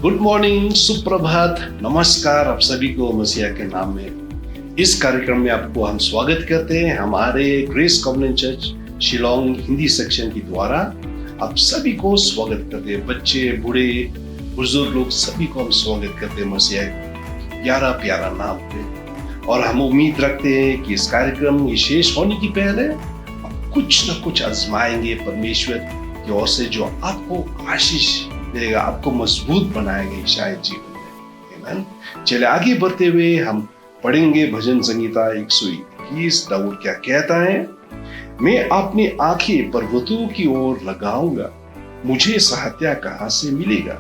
Good morning, सुप्रभात, नमस्कार आप सभी को मसीहा के नाम में। इस कार्यक्रम में आपको हम स्वागत करते हैं हमारे grace convent church Shillong Hindi section के द्वारा। आप सभी को स्वागत करते हैं, बच्चे, बूढ़े, बुजुर्ग लोग सभी को हम स्वागत करते हैं मसीहा के प्यारा प्यारा नाम पे। और हम उम्मीद रखते हैं कि इस कार्यक्रम में शेष होने की पहले आप कुछ न कुछ आजमाएंगे परमेश्वर की ओर से, जो आपको आशीष देगा, आपको मजबूत बनाएंगे शायद जीवन में। आमीन। चले आगे बढ़ते हुए हम पढ़ेंगे भजन संगीता 121। दाऊद क्या कहता है? मैं अपनी आंखें पर्वतों की ओर लगाऊंगा, मुझे सहायता कहां से मिलेगा।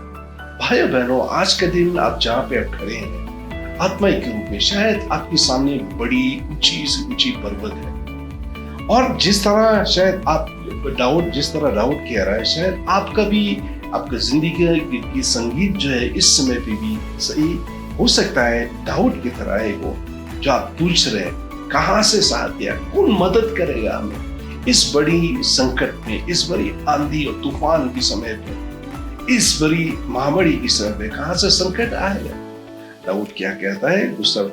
भाइयों बहनों, आज का दिन आप जहां पे आप खड़े हैं आत्मा के रूप में, शायद आपके सामने बड़ी ऊंची से ऊंची पर्वत है। और जिस तरह शायद आप जिस तरह दाऊद कह रहा है, शायद आपका भी आपका जिंदगी की संगीत जो है इस समय पे भी सही हो सकता है दाऊद की तरह है वो, जो आप पूछ रहे हैं कहां से सहायता, कौन मदद करेगा हमें इस बड़ी संकट में, इस बड़ी आंधी और तूफान के समय पे, इस बड़ी महामारी के समय पे कहां से संकट आएगा। दाऊद क्या कहता है दूसरा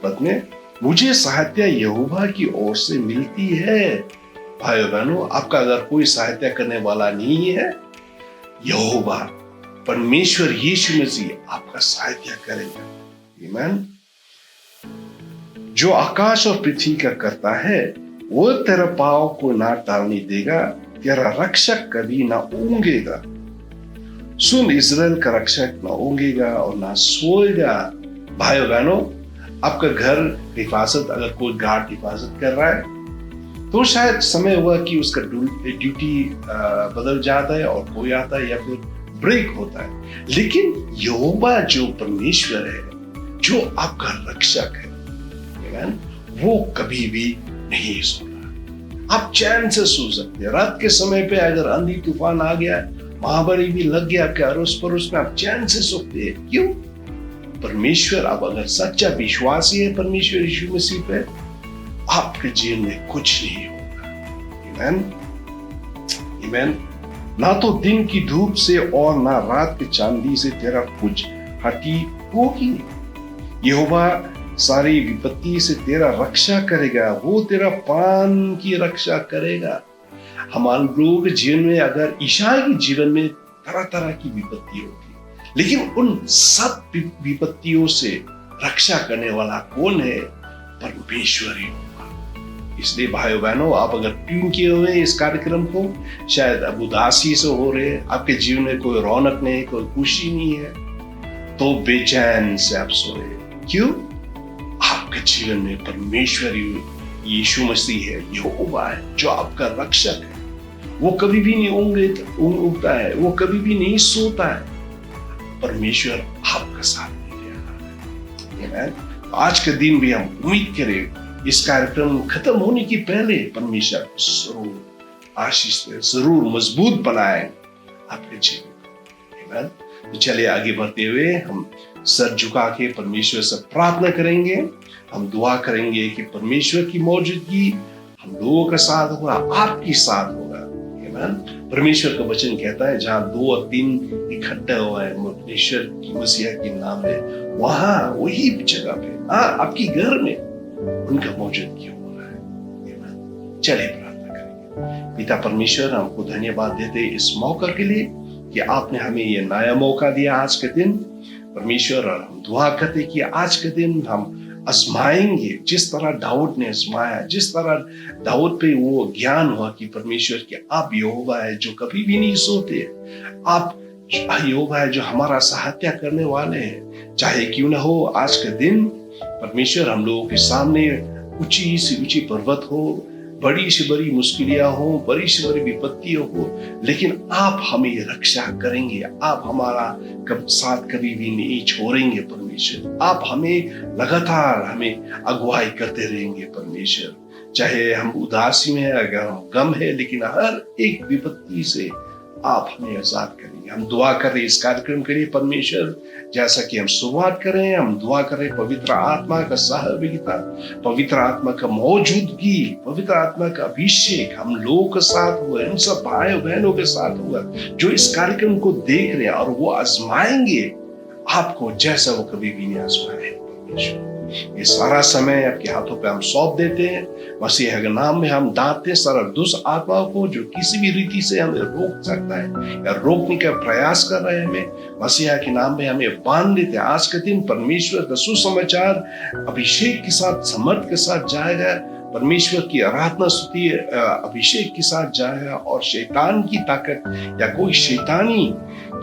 पद में? मुझे सहायता यहोवा की ओर से मिलती है। भाइयों बहनों, आपका अगर कोई सहायता करने वाला नहीं है, यहोवा परमेश्वर यीशु मसीह आपका सहायता करेगा। आमीन। जो आकाश और पृथ्वी का करता है वो तेरा पांव को ना टालने देगा, तेरा रक्षक कभी ना ऊंघेगा। सुन, इस्राएल का रक्षक ना ऊंघेगा और ना सोएगा। भाइयों बहनों, आपका घर हिफाजत, अगर कोई गार्ड हिफाजत कर रहा है तो शायद समय हुआ कि उसका ड्यूटी बदल जाता है और कोई आता है या फिर ब्रेक होता है, लेकिन यहोवा जो परमेश्वर है, जो आपका रक्षक है, वो कभी भी नहीं सोता। आप चैन से सो सकते हैं। रात के समय पे अगर आंधी तूफान आ गया, महामारी भी लग गया आपके अड़ोस पड़ोस में, आप चैन से सोते हैं। क्यों? परमेश्वर, आप अगर सच्चा विश्वासी है परमेश्वर यीशु मसीह पे, आपके जीवन में कुछ नहीं होगा। आमीन। आमीन। ना तो दिन की धूप से और ना रात के चांदी से तेरा कुछ हटी होगी। यहोवा सारी विपत्ति से तेरा रक्षा करेगा, वो तेरा प्राण की रक्षा करेगा। हमारे लोग जीवन में, अगर ईसाई के जीवन में तरह तरह की विपत्ति होती, लेकिन उन सब विपत्तियों से रक्षा करने वाला कौन है? परमेश्वर ही। इसलिए भाइयों बहनों, आप अगर ट्यून किए हुए इस कार्यक्रम को, शायद अब उदासी से हो रहे हैं, आपके जीवन में कोई रौनक नहीं, कोई खुशी नहीं है, तो बेचैन से आप सोए। क्यों? आपके जीवन में परमेश्वर यीशु मसीह है, यहोवा है, जो आपका रक्षक है। वो कभी भी नहीं ऊँघता है, वो कभी भी नहीं सोता है। परमेश्वर आपका साथ दे रहा है। आज के दिन भी हम उम्मीद करें इस कार्यक्रम खत्म होने की पहले परमेश्वर को जरूर आशीष दे, जरूर मजबूत बनाए आपके जीवन। तो चलिए आगे बढ़ते हुए हम सर झुका के परमेश्वर से प्रार्थना करेंगे। हम दुआ करेंगे कि परमेश्वर की मौजूदगी हम लोगों के साथ होगा, आपके साथ होगा। परमेश्वर का वचन कहता है, जहां 2 और 3 इकट्ठे हुए हैं परमेश्वर की मसीहा के नाम में, वहां वही जगह पे, आपकी घर में उनका मौजूदगी हो रहा है। चलिए प्रार्थना करेंगे। पिता परमेश्वर, हमको धन्यवाद देते इस मौका के लिए कि आपने हमें ये नया मौका दिया आज के दिन परमेश्वर। और हम दुआ करते कि आज के दिन हम आजमाएंगे जिस तरह दाऊद ने आजमाया, जिस तरह दाऊद पे वो ज्ञान हुआ कि परमेश्वर के आप यहोवा है जो कभी भी नहीं सोते, आप यहोवा है जो हमारा सहायता करने वाले हैं। चाहे क्यों ना हो, आज के दिन परमेश्वर हम लोगों के सामने ऊंची से ऊंची पर्वत हो, बड़ी से बड़ी मुश्किलियां हो, बड़ी से बड़ी विपत्तियां हो, लेकिन आप हमें रक्षा करेंगे। आप हमारा साथ कभी भी नहीं छोड़ेंगे परमेश्वर। आप हमें लगातार हमें अगुवाई करते रहेंगे परमेश्वर। चाहे हम उदासी में है, अगर हम गम है, लेकिन हर एक विपत्ति से आप हमें आजाद करेंगे। हम दुआ कर रहे इस कार्यक्रम के लिए परमेश्वर, जैसा कि हम शुरुआत करें, हम दुआ करें पवित्र आत्मा का सहभागिता, पवित्र आत्मा का मौजूदगी, पवित्र आत्मा का अभिषेक हम लोगों के साथ हुआ, इन सब भाई बहनों के साथ हुआ जो इस कार्यक्रम को देख रहे हैं, और वो आजमाएंगे आपको जैसा वो कभी भी नहीं आजमाया है परमेश्वर। ये सारा समय आपके हाथों पे हम सौंप देते हैं। मसीह के नाम में हम डांटते सारा दुष्ट आत्माओं को जो किसी भी रीति से हमें रोक सकता है या रोकने का प्रयास कर रहे हैं हमें, मसीह के नाम में हमें बांध देते हैं। आज के दिन परमेश्वर का सुसमाचार अभिषेक के साथ, समर्थ के साथ जाएगा। परमेश्वर की आराधना स्तुति अभिषेक के साथ जाएगा और शैतान की ताकत या कोई शैतानी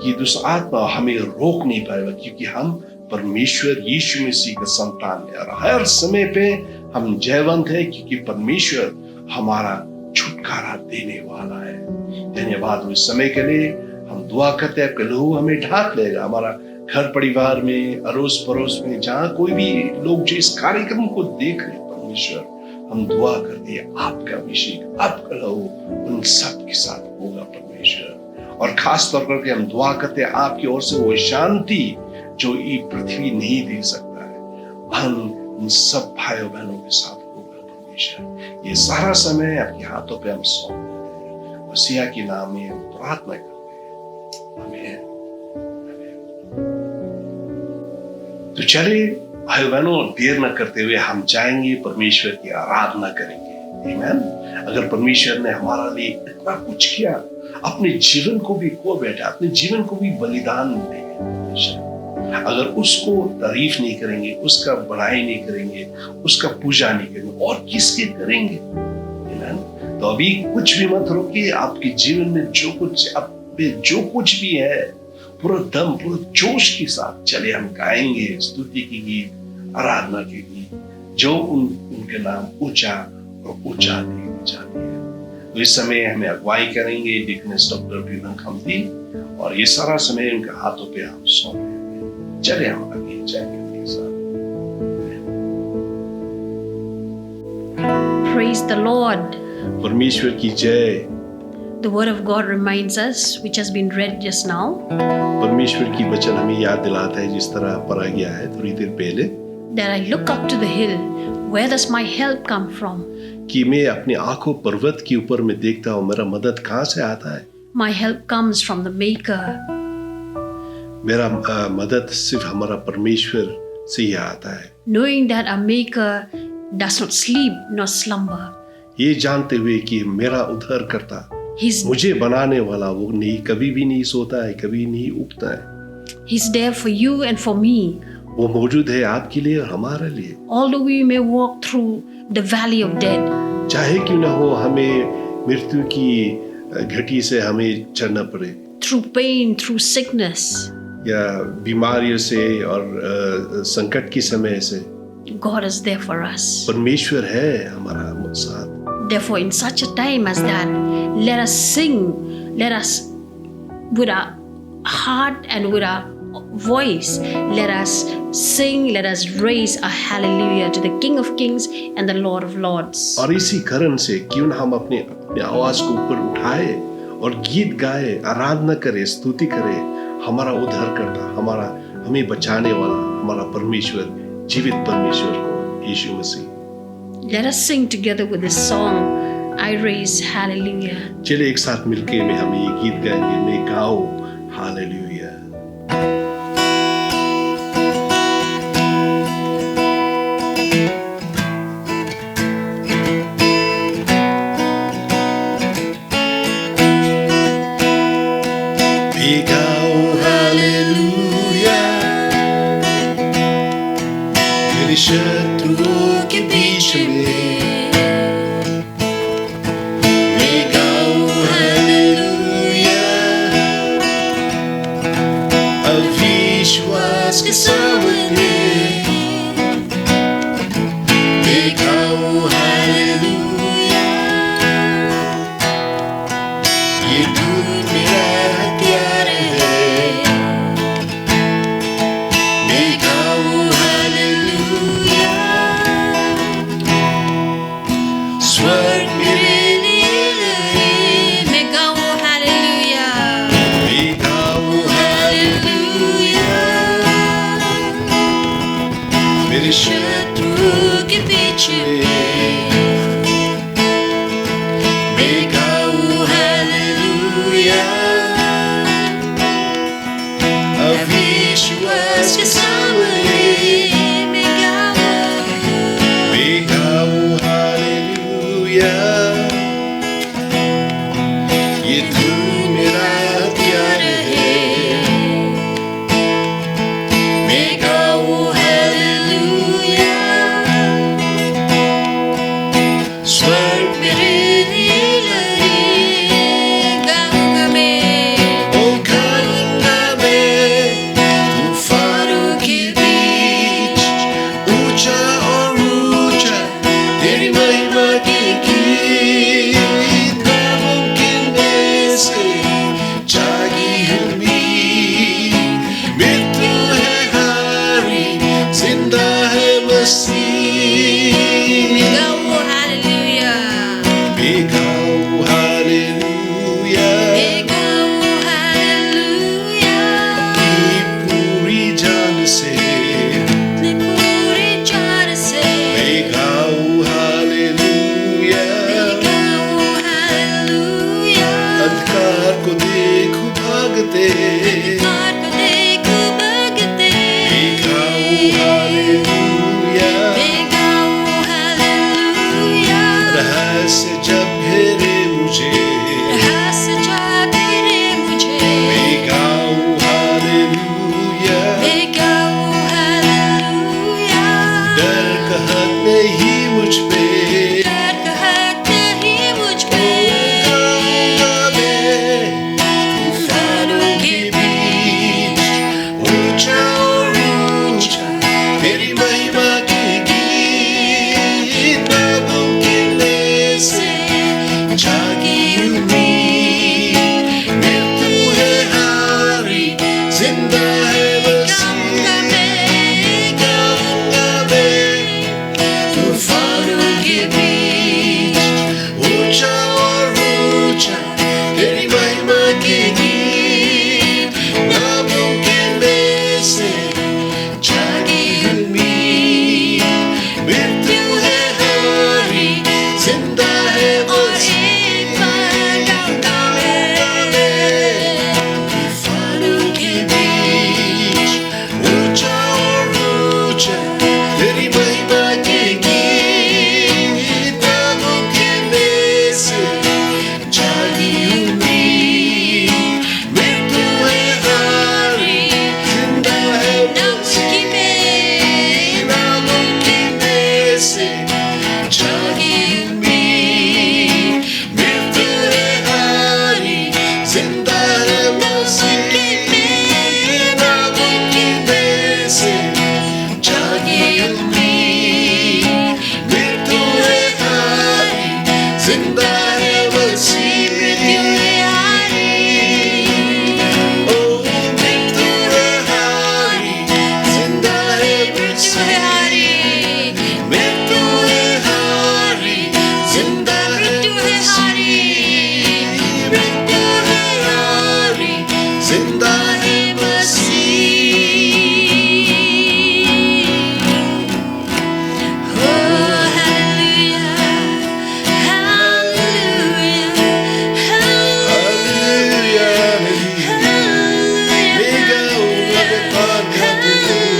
की दुष्ट आत्मा हमें रोक नहीं पाएगा, क्योंकि हम परमेश्वर यीशु मसीह का संतान है और हर समय पे हम जयवंत है, क्योंकि परमेश्वर हमारा छुटकारा देने वाला है। धन्यवाद इस समय के लिए। हम दुआ करते हैं आपके लहू हमें ढांक लेगा, हमारा घर परिवार में, अड़ोस पड़ोस में, जहाँ कोई भी लोग जो इस कार्यक्रम को देख रहे परमेश्वर, हम दुआ करते हैं आपका अभिषेक, आपका लहू उन सब के साथ होगा परमेश्वर। और खास तौर करके हम दुआ करते हैं आपकी ओर से वो शांति जो ये पृथ्वी नहीं दे सकता है, हम उन सब भाइयों बहनों के साथ होगा परमेश्वर। ये सारा समय आपके हाथों पे हम सौंप देते हैं, मसीहा के नाम में हम प्रार्थना करते हैं, आमीन। तो चलिए भाई बहनों, देर न करते हुए हम जाएंगे परमेश्वर की आराधना करेंगे। आमीन। अगर परमेश्वर ने हमारे लिए इतना कुछ किया, अपने जीवन को भी खो बैठा, अपने जीवन को भी बलिदान दे परमेश्वर, अगर उसको तारीफ नहीं करेंगे, उसका बड़ाई नहीं करेंगे, उसका पूजा नहीं करेंगे, और किसके करेंगे? आमीन। तो अभी कुछ भी मत रोकिए, आपके जीवन में जो कुछ भी है, पूरा दम, पूरा जोश के साथ चले हम गाएंगे स्तुति के गीत, आराधना के गीत, जो उनके नाम ऊंचा और ऊंचा जाने है। तो इस समय हमें अगुवाई करेंगे डिकनेस डॉक्टर विमल खम्ती, और ये सारा समय उनके हाथों पे हम सौंप देंगे। चले हम आगे जाएंगे उनके साथ। Praise the Lord. परमेश्वर की जय। The word of God reminds us, which has been read just now, परमेश्वर की वचन हमें याद दिलाता है, जिस तरह पढ़ा गया है थोड़ी देर पहले, that I look up to the hill, where does my help come from? कि मैं अपनी आंखों पर्वत के ऊपर में देखता हूँ, मेरा मदद कहाँ से आता है? My help comes from the Maker. मेरा मदद सिर्फ हमारा परमेश्वर से ही आता है। Knowing that our Maker does not sleep nor slumber. ये जानते हुए कि मेरा उद्धार करता, मुझे बनाने वाला, वो नहीं कभी भी नहीं सोता है, कभी नहीं उगता है। He's there for you and for me. वो मौजूद है आपके लिए और हमारे लिए। Although we may walk through the valley of death, चाहे क्यों ना हो, हमें मृत्यु की घटी से हमें चढ़ना पड़े, through pain, through sickness, या बीमारियों से और संकट के समय से, God is there for us. परमेश्वर है हमारा साथ। Therefore, in such a time as that, let us sing, let us, with our heart and with our voice, let us sing, let us raise a hallelujah to the King of Kings and the Lord of Lords. और इसी कारण से क्यों ना हम अपने आवाज को ऊपर उठाए और गीत गाए, आराधना करे, स्तुति करे हमारा उद्धार करता, हमें बचाने वाला हमारा परमेश्वर, जीवित परमेश्वर को, यीशु मसीह। Let us sing together with this song, I raise hallelujah. चलिए एक साथ मिलके में हम ये गीत गाएंगे, मैं गाओ हालेलुया। मैं गाओ हालेलुया, मेरे शत्रुओं के बीच में मैं गाऊं हालेलुया, अविश्वास के सामने मैं गाऊं हालेलुया, ये धुन मेरा हथियार है, मैं गाऊं हालेलुया, स्वर्ग मेरे लिए मैं गाऊं हालेलुया, मैं गाऊं हालेलुया, मेरे शत्रुओं के बीच में मैं गाऊं हालेलुया, अविश्वास प्यार को देखो भगते मैं गाऊं हालेलुया मैं गाऊं हालेलुया रहस्य जब घेरे मुझे रहस्य जब घेरे मुझे मैं गाऊं हालेलुया मैं गाऊं हालेलुया डर कहत नहीं मुझ पे डर कहत नहीं मुझ पे गाऊंगा मैं तूफानों के बीच ऊंचा और ऊंचा तेरी महिमा के गीत नामुमकिन से जागी उम्मीद मृत्यु है हारी जिंदा है गाऊंगा मसीह मैं गाऊंगा मैं तूफानों के बीच ऊंचा और ऊंचा तेरी महिमा के गीत नामुमकिन से जागी उम्मीद मृत्यु है हारी जिंदा है और एक बार गाऊंगा मैं तूफानों के बीच ऊंचा और ऊंचा तेरी महिमा के गीत नामुमकिन से जागी उम्मीद मृत्यु है हारी जिंदा है नामुमकिन में नामुमकिन से जागी उम्मीद मृत्यु है हारी जिंदा है मसीह नामुमकिन से जागी उम्मीद मृत्यु है हारी जिंदा है मसीह ओ मृत्यु है हारी जिंदा है मसीह मृत्यु है हारी जिंदा है मसीह मृत्यु है हारी जिंदा है मसीह हालेलुया मैं गाऊं लगातार गाते रहूं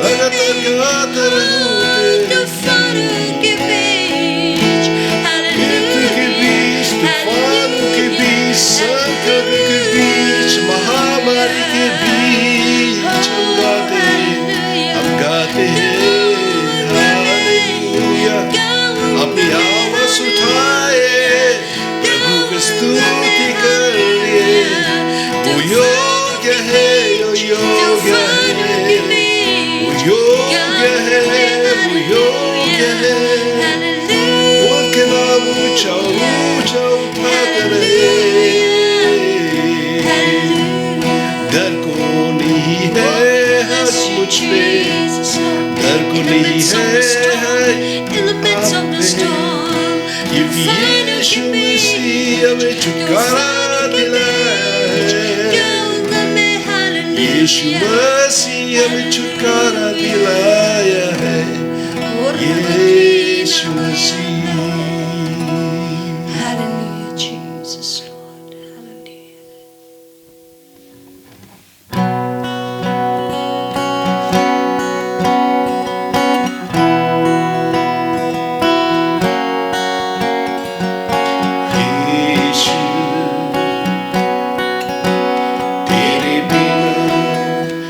लगातार गाते रहूं मृत्यु के बीच तूफानों के बीच संकट के बीच महामारी के बीच हम गाते हैं हालेलुया अपनी आवाज उठाए प्रभु की स्तुति करिए वो योग्य है वो योग्य है वो योग्य है वो योग्य है उनके नाम ऊंचा ऊंचा उठाते रहे डर को नहीं है हंस मुझ पे डर को नहीं है क्योंकि यीशु मसीह हमें छुटकारा दिलाया यीशु मसीह हमें छुटकारा दिलाया है यीशु मसीह Hallelujah, Jesus, Lord. Hallelujah. यीशु तेरे बिना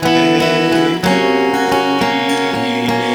है कोई नहीं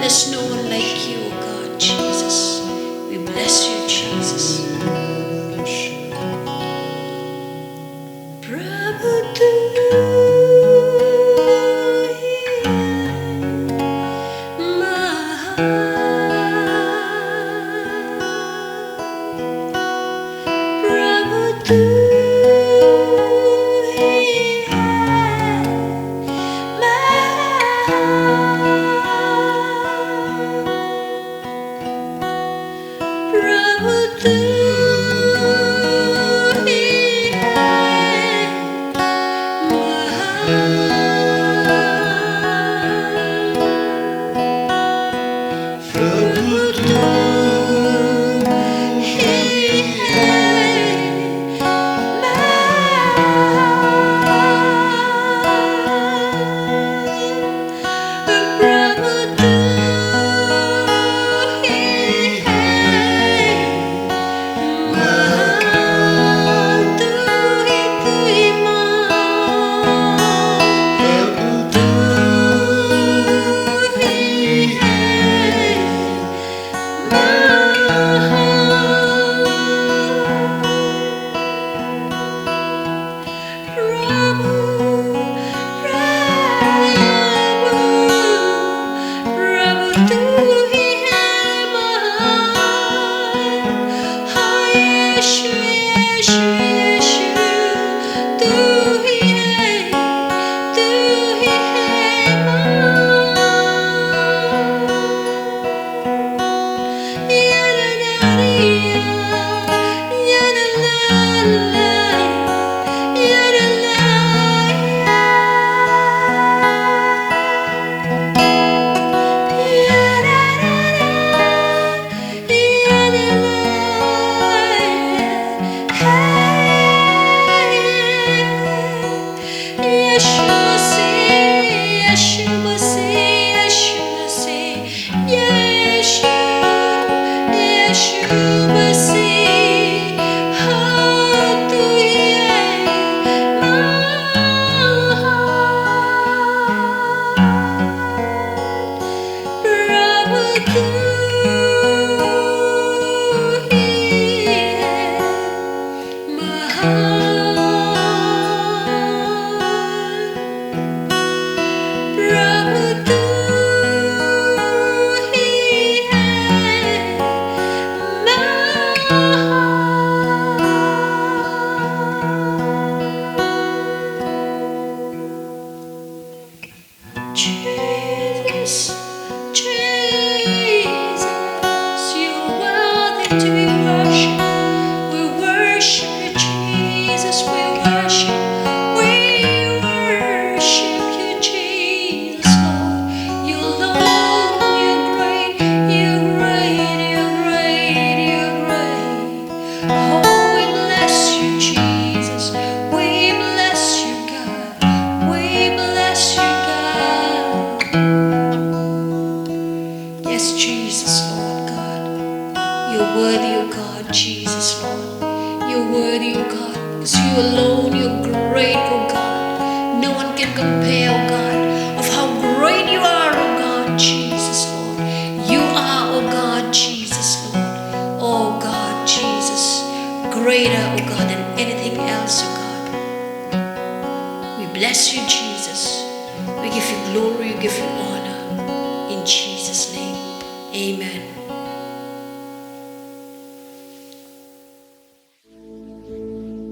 There's no one like you, O God, Jesus. We bless you, Jesus. Prabhu tu hi mahan. Prabhu tu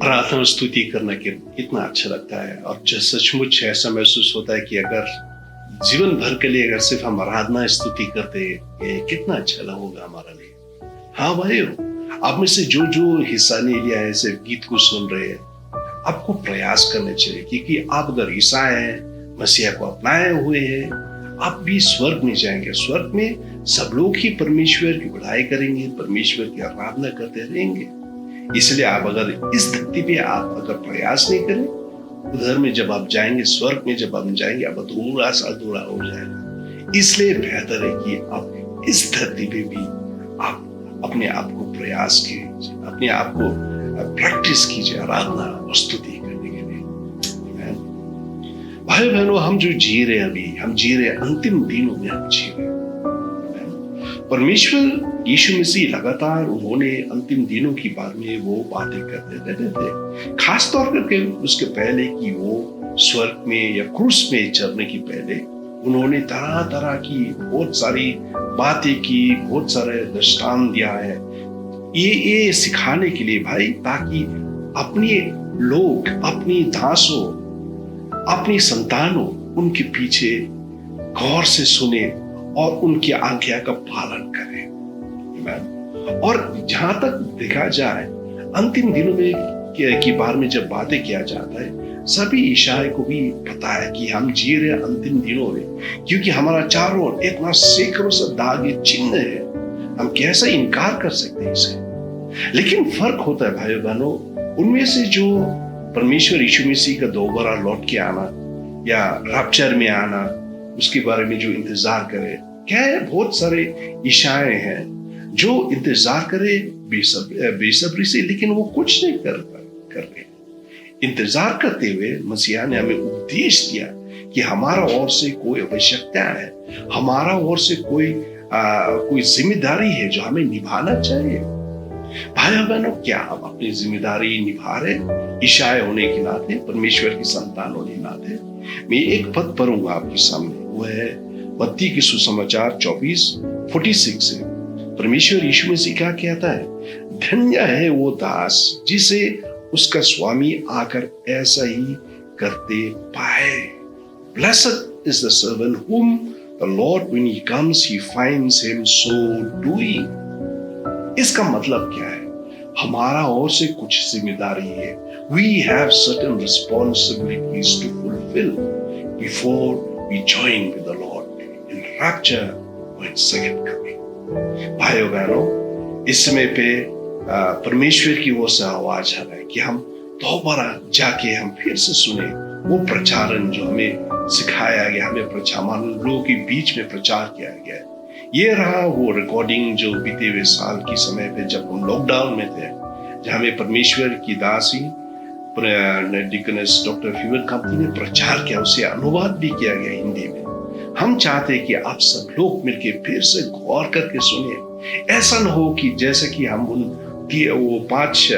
प्रार्थना स्तुति करना कितना अच्छा लगता है और जो सचमुच ऐसा महसूस होता है कि अगर जीवन भर के लिए अगर सिर्फ हम आराधना स्तुति करते कितना अच्छा होगा हमारा लिए। हाँ भाई, आप में से जो हिस्सा नहीं लिया है सिर्फ गीत को सुन रहे हैं, आपको प्रयास करने चाहिए, क्योंकि आप अगर ईसाई हैं, मसीहा को अपनाए हुए हैं, आप भी स्वर्ग में जाएंगे। स्वर्ग में सब लोग ही परमेश्वर की बढ़ाई करेंगे, परमेश्वर की आराधना करते रहेंगे। इसलिए आप अगर इस धरती पे आप अगर प्रयास नहीं करें, उधर में जब आप जाएंगे, स्वर्ग में जब आप जाएंगे, आप अधूरा सा अधूरा हो जाएगा। इसलिए बेहतर है कि आप इस धरती पे भी आप अपने आप को प्रयास कीजिए, अपने आप को प्रैक्टिस कीजिए आराधना और स्तुति करने के लिए। भाई बहनों, हम जो जी रहे हैं अभी, हम जी रहे अंतिम दिनों में हम जी रहे हैं। परमेश्वर यीशु मसीह लगातार उन्होंने अंतिम दिनों की बारे में वो बातें करते रहते थे, खास तौर करके उसके पहले कि वो स्वर्ग में या क्रूस में चढ़ने की पहले उन्होंने तरह तरह की बहुत सारी बातें की, बहुत सारे दृष्टांत दिया है, ये सिखाने के लिए भाई, ताकि अपने लोग, अपनी दासों, अपनी संतानों उनके पीछे गौर से सुने और उनकी आज्ञा का पालन करें। और जहां तक देखा जाए अंतिम दिनों में की बारे में जब बातें किया जाता है, सभी ईसाई को भी पता है कि हम जी रहे अंतिम दिनों में, क्योंकि हमारा चारों ओर इतना सैकड़ों से दागे चिन्ह है, हम कैसे इनकार कर सकते हैं इसे। लेकिन फर्क होता है भाइयों बहनों, उनमें से जो परमेश्वर यीशु मसीह का दोबारा लौट के आना या रैप्चर में आना, उसके बारे में जो इंतजार करे, क्या है, बहुत सारे ईसाई हैं जो इंतजार करे बेसब्री से, लेकिन वो कुछ नहीं कर रहे। इंतजार करते हुए मसीहा ने हमें उपदेश दिया कि हमारा ओर से कोई आवश्यकता है, हमारा ओर से कोई जिम्मेदारी है जो हमें निभाना चाहिए। भाइयों बहनों, क्या हम अपनी जिम्मेदारी निभा रहे ईसाई होने के नाते, परमेश्वर की संतान होने के नाते? मैं एक पद पढ़ूंगा आपके सामने, वो है मत्ती के सुसमाचार 24:46 से। परमेश्वर यीशु मसीह क्या कहता है? धन्य है वो दास जिसे उसका स्वामी आकर ऐसा ही करते पाए। Blessed is the servant whom the Lord when he comes he finds him so doing. इसका मतलब क्या है? हमारा ओर से कुछ जिम्मेदारी है। We have certain responsibilities to fulfill before we join with the Lord in rapture or in second coming. भाइयों बहनों, इस समय पे परमेश्वर की वो से आवाज आ रहा है कि हम दोबारा जाके हम फिर से सुने वो प्रचारण जो हमें सिखाया गया, हमें प्रचार लोगों के बीच में प्रचार किया गया। ये रहा वो रिकॉर्डिंग जो बीते हुए साल के समय पे जब हम लॉकडाउन में थे, जहाँ हमें परमेश्वर की दासी डिकनेस डॉक्टर फीवर कंपनी ने प्रचार किया, उसे अनुवाद भी किया गया हिंदी में। हम चाहते हैं कि आप सब लोग मिलके फिर से गौर करके सुने। ऐसा न हो कि जैसे कि हम वो 5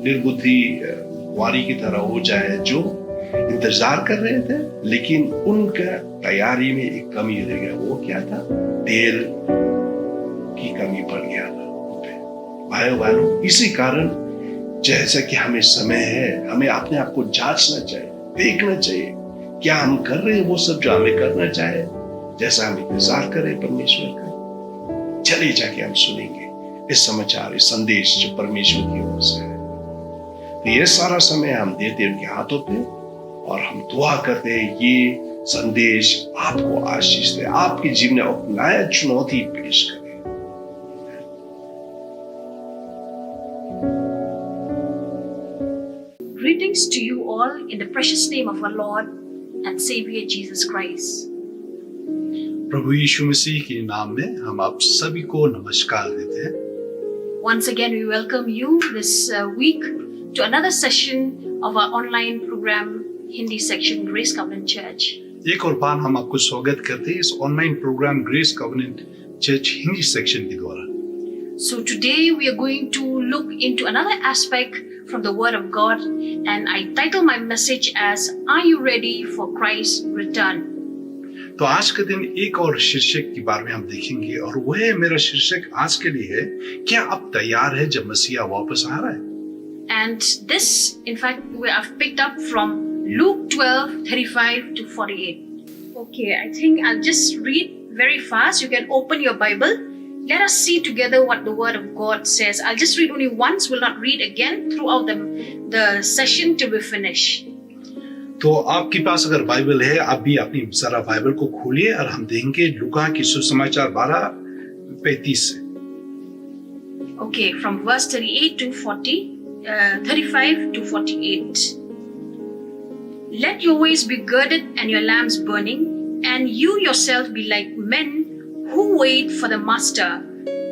निर्बुद्धि कुंवारी की तरह हो जाए जो इंतजार कर रहे थे, लेकिन उनका तैयारी में एक कमी रह गया। वो क्या था? तेल की कमी पड़ गया था। भाइयों बहनों, इसी कारण जैसा कि हमें समय है, हमें अपने आप को जांचना चाहिए, देखना चाहिए क्या हम कर रहे हैं वो सब जो हमें करना चाहिए, जैसा हम इंतजार करें परमेश्वर का। चले जाके हम सुनेंगे इस समाचार, इस संदेश जो परमेश्वर की ओर से है। तो ये सारा समय हम देते हैं उनके हाथों पे और हम दुआ करते हैं ये संदेश आपको आशीष दे, आपके जीवन में नया चुनौती पेश करे। Greetings to you all in the precious name of our Lord and Savior Jesus Christ. प्रभु यीशु मसीह के नाम में हम आप सभी को नमस्कार देते हैं। Once again, we welcome you this week to another session of our online program, Hindi section, Grace Covenant Church. एक और बार हम आपको स्वागत करते हैं इस online programme Grace Covenant Church Hindi section के द्वारा। So today we are going to look into another aspect from the Word of God, and I title my message as "Are you ready for Christ's return?" तो आज के दिन एक और शीर्षक के बारे में हम देखेंगे और वह मेरा शीर्षक आज के लिए है, क्या आप तैयार है जब मसीहा वापस आ रहा है? And this, in fact, we have picked up from Luke 12:35 to 48. Okay, I think I'll just read very fast. You can open your Bible. Let us see together what the Word of God says. I'll just read only once, will not read again throughout the session till we finish. तो आपके पास अगर Bible है, आप भी अपनी जरा Bible को खोलिए और हम देखेंगे लूका की सुसमाचार 12:35 से। Okay, from verse 38 to 35 to 48. Let your ways be girded and your lamps burning, and you yourself be like men who wait for the master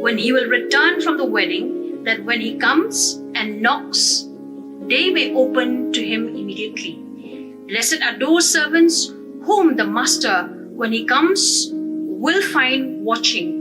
when he will return from the wedding, that when he comes and knocks, they may open to him immediately. Blessed are those servants whom the master, when he comes, will find watching.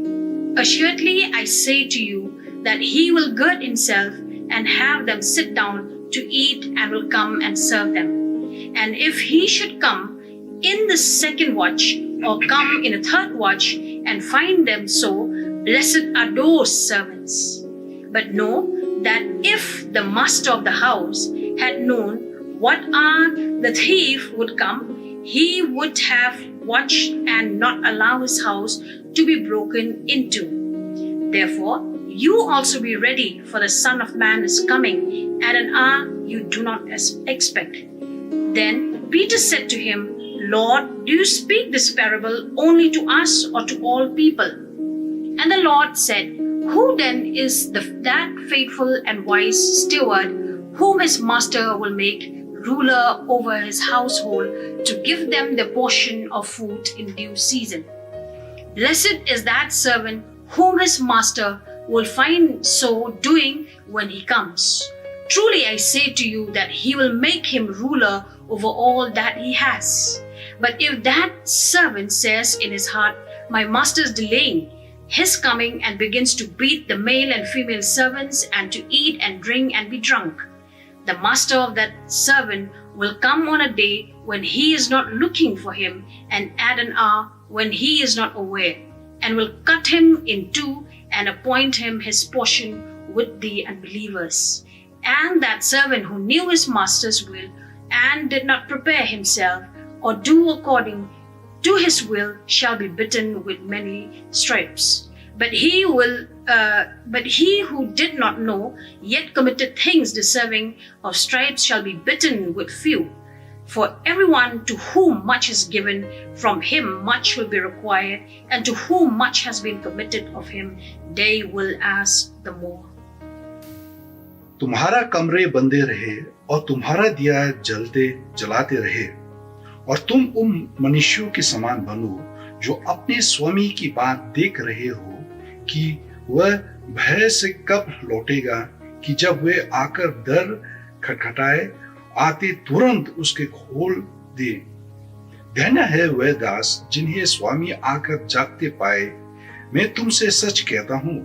Assuredly, I say to you that he will gird himself and have them sit down to eat and will come and serve them. And if he should come in the second watch or come in a third watch and find them so, blessed are those servants. But know that if the master of the house had known what hour the thief would come, he would have watched and not allow his house to be broken into. Therefore, you also be ready, for the Son of Man is coming at an hour you do not expect. Then Peter said to him, Lord, do you speak this parable only to us or to all people? And the Lord said, Who then is that faithful and wise steward whom his master will make ruler over his household to give them their portion of food in due season? Blessed is that servant whom his master will find so doing when he comes. Truly I say to you that he will make him ruler over all that he has. But if that servant says in his heart, My master is delaying his coming, and begins to beat the male and female servants, and to eat and drink and be drunk, the master of that servant will come on a day when he is not looking for him, and at an hour when he is not aware, and will cut him in two and appoint him his portion with the unbelievers. And that servant who knew his master's will and did not prepare himself or do according to his will shall be bitten with many stripes. But he who did not know, yet committed things deserving of stripes, shall be bitten with few. For everyone to whom much is given, from him much will be required, and to whom much has been committed of him, they will ask the more. तुम्हारा कमरे बंदे रहे और तुम्हारा दिया जलाते रहे, और तुम उन मनुष्यों के समान बनो जो अपने स्वामी की बात देख रहे हो कि वह भय से कब लौटेगा, कि जब वे आकर दर खटखटाए आते तुरंत उसके खोल दे। धन्य है वह दास जिन्हें स्वामी आकर जागते पाए। मैं तुमसे सच कहता हूं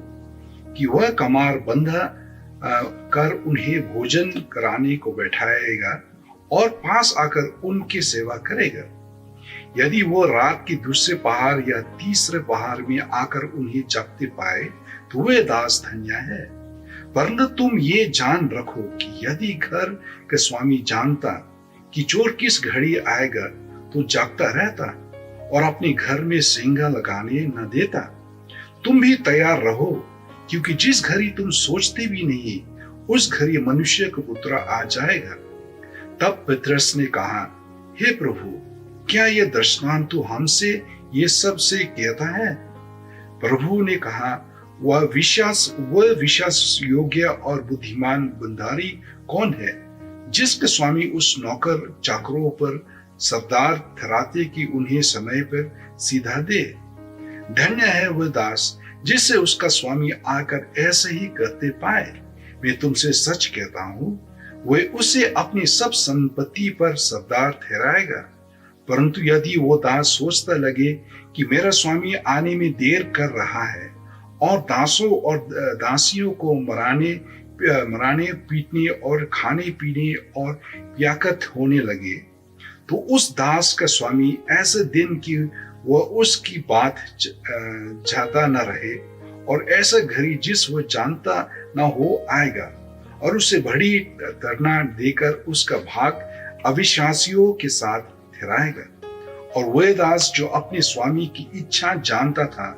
कि वह कमार बंधा कर उन्हें भोजन कराने को बैठाएगा और पास आकर उनकी सेवा करेगा। यदि वो रात के दूसरे पहाड़ या तीसरे पहाड़ में आकर उन्हें जागते पाए तो वे दास धन्य है। परंतु तुम ये जान रखो कि यदि घर का स्वामी जानता कि चोर किस घड़ी आएगा तो जागता रहता और अपने घर में सेंगा लगाने न देता। तुम भी तैयार रहो, क्योंकि जिस घड़ी तुम सोचते भी नहीं उस घड़ी मनुष्य का पुत्र आ जाएगा। तब पतरस ने कहा, हे प्रभु, क्या यह दर्शनांत तू हमसे ये सब से कहता है? प्रभु ने कहा, वह विश्वास योग्य और बुद्धिमान बंधारी कौन है जिसके स्वामी उस नौकर चाकरों पर सरदार ठहराते कि उन्हें समय पर सीधा दे। धन्य है वह दास जिससे उसका स्वामी आकर ऐसे ही करते पाए। मैं तुमसे सच कहता हूं, वह उसे अपनी सब संपत्ति पर सरदार ठहराएगा। परंतु यदि वो दास सोचता लगे कि मेरा स्वामी आने में देर कर रहा है और दासों और दासियों को मराने पीटने और खाने पीने और प्याकत होने लगे, तो उस दास का स्वामी ऐसे दिन की वह उसकी बात जाता न रहे और ऐसा घड़ी जिस वह जानता न हो आएगा और उसे बड़ी तरना देकर उसका भाग अविश्वासियों के साथ ठहराएगा। और वह दास जो अपने स्वामी की इच्छा जानता था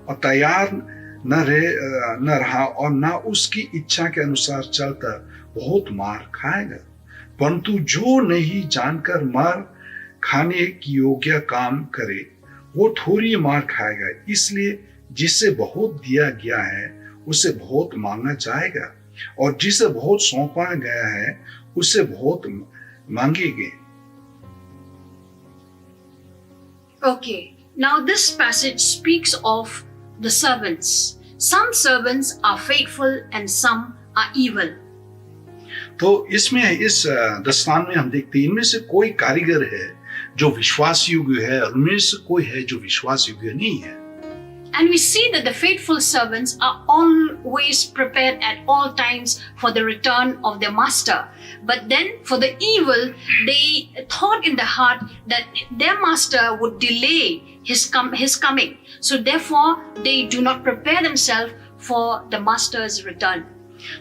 और तैयार न रहा और न उसकी इच्छा के अनुसार चलता, बहुत मार खाएगा। परंतु जो नहीं जानकर मार खाने की योग्य काम करे वो थोड़ी मार खाएगा। इसलिए जिससे बहुत दिया गया है उससे बहुत मांगा जाएगा, और जिसे बहुत सौंपा गया है उससे बहुत मांगेंगे। Okay, now this passage speaks of the servants. Some servants are faithful and some are evil. तो इसमें इस दस्तान में हम देखते हैं इनमें से कोई कारीगर है जो विश्वास योग्य है और उनमें से कोई है जो विश्वास योग्य नहीं है। And we see that the faithful servants are always prepared at all times for the return of their master. But then for the evil, they thought in their heart that their master would delay his coming. So therefore, they do not prepare themselves for the master's return.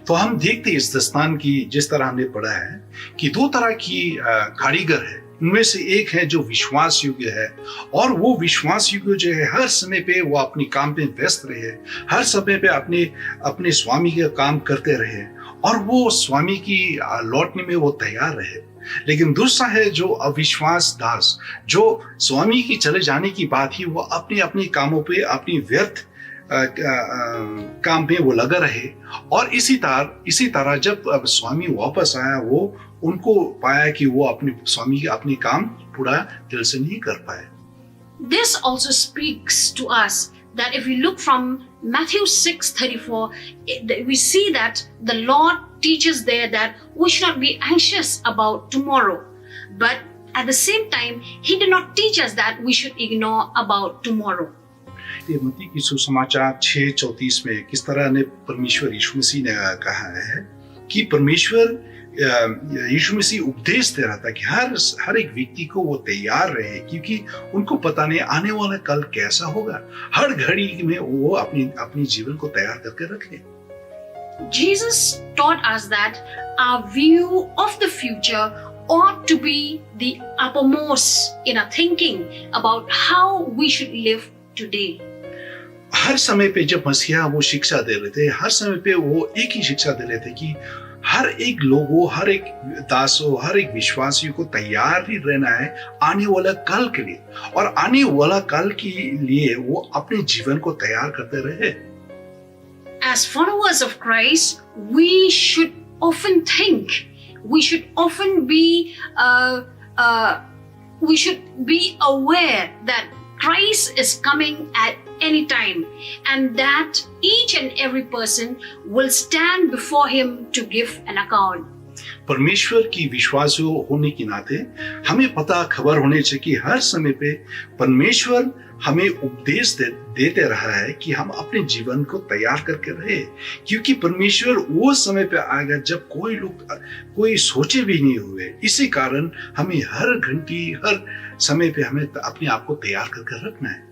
तो हम देखते हैं इस दस्तान की, जिस तरह हमने पढ़ा है कि दो तरह की कारीगर है। उनमें से एक है जो विश्वास योग्य है, और वो विश्वास योग्य जो है हर समय पे वो अपनी काम पे व्यस्त रहे, हर समय पे अपने स्वामी का काम करते रहे, और वो स्वामी की लौटने में वो तैयार रहे। लेकिन दूसरा है जो अविश्वास दास, जो स्वामी की चले जाने की बात ही वो अपने कामों पे, अपनी व्यर्थ काम पे वो लगा रहे, और इसी तरह जब स्वामी वापस आया, वो उनको पाया कि वो अपने स्वामी के अपने काम पूरा दिल से नहीं कर पाए। This also speaks to us that if we look from Matthew 6:34, we see that the Lord teaches there that we should not be anxious about tomorrow. But at the same time, He did not teach us that we should ignore about tomorrow. मत्ती की सुसमाचार 6:34 में किस तरह ने परमेश्वर यीशु मसीह ने कहा है कि परमेश्वर यीशु मसीह उपदेश दे रहा था कि हर एक व्यक्ति को वो तैयार रहे, क्योंकि उनको पता नहीं आने वाला कल कैसा होगा। हर घड़ी में वो अपनी जीवन को तैयार करके रखे। Jesus taught us that our view of the future ought to be the uppermost in our thinking about how we should live today. हर समय पे जब मसीहा वो शिक्षा दे रहे थे, हर समय पे वो एक ही शिक्षा दे रहे थे कि हर एक लोगों, हर एक दासों, हर एक विश्वासियों को तैयार ही रहना है आने वाला कल के लिए, और आने वाला कल के लिए वो अपने जीवन को तैयार करते रहे। As followers of Christ, we should often think, we should often be aware that Christ is coming at any time, and that each and every person will stand before Him to give an account. परमेश्वर की विश्वासी होने के नाते हमें खबर होनी चाहिए कि हर समय पे परमेश्वर हमें उपदेश देते रहा है कि हम अपने जीवन को तैयार करके रहे, क्योंकि परमेश्वर वो समय पे आएगा जब कोई सोचे भी नहीं हुए। इसी कारण हमें हर घंटी, हर समय पे हमें अपने आप को तैयार करके रखना है।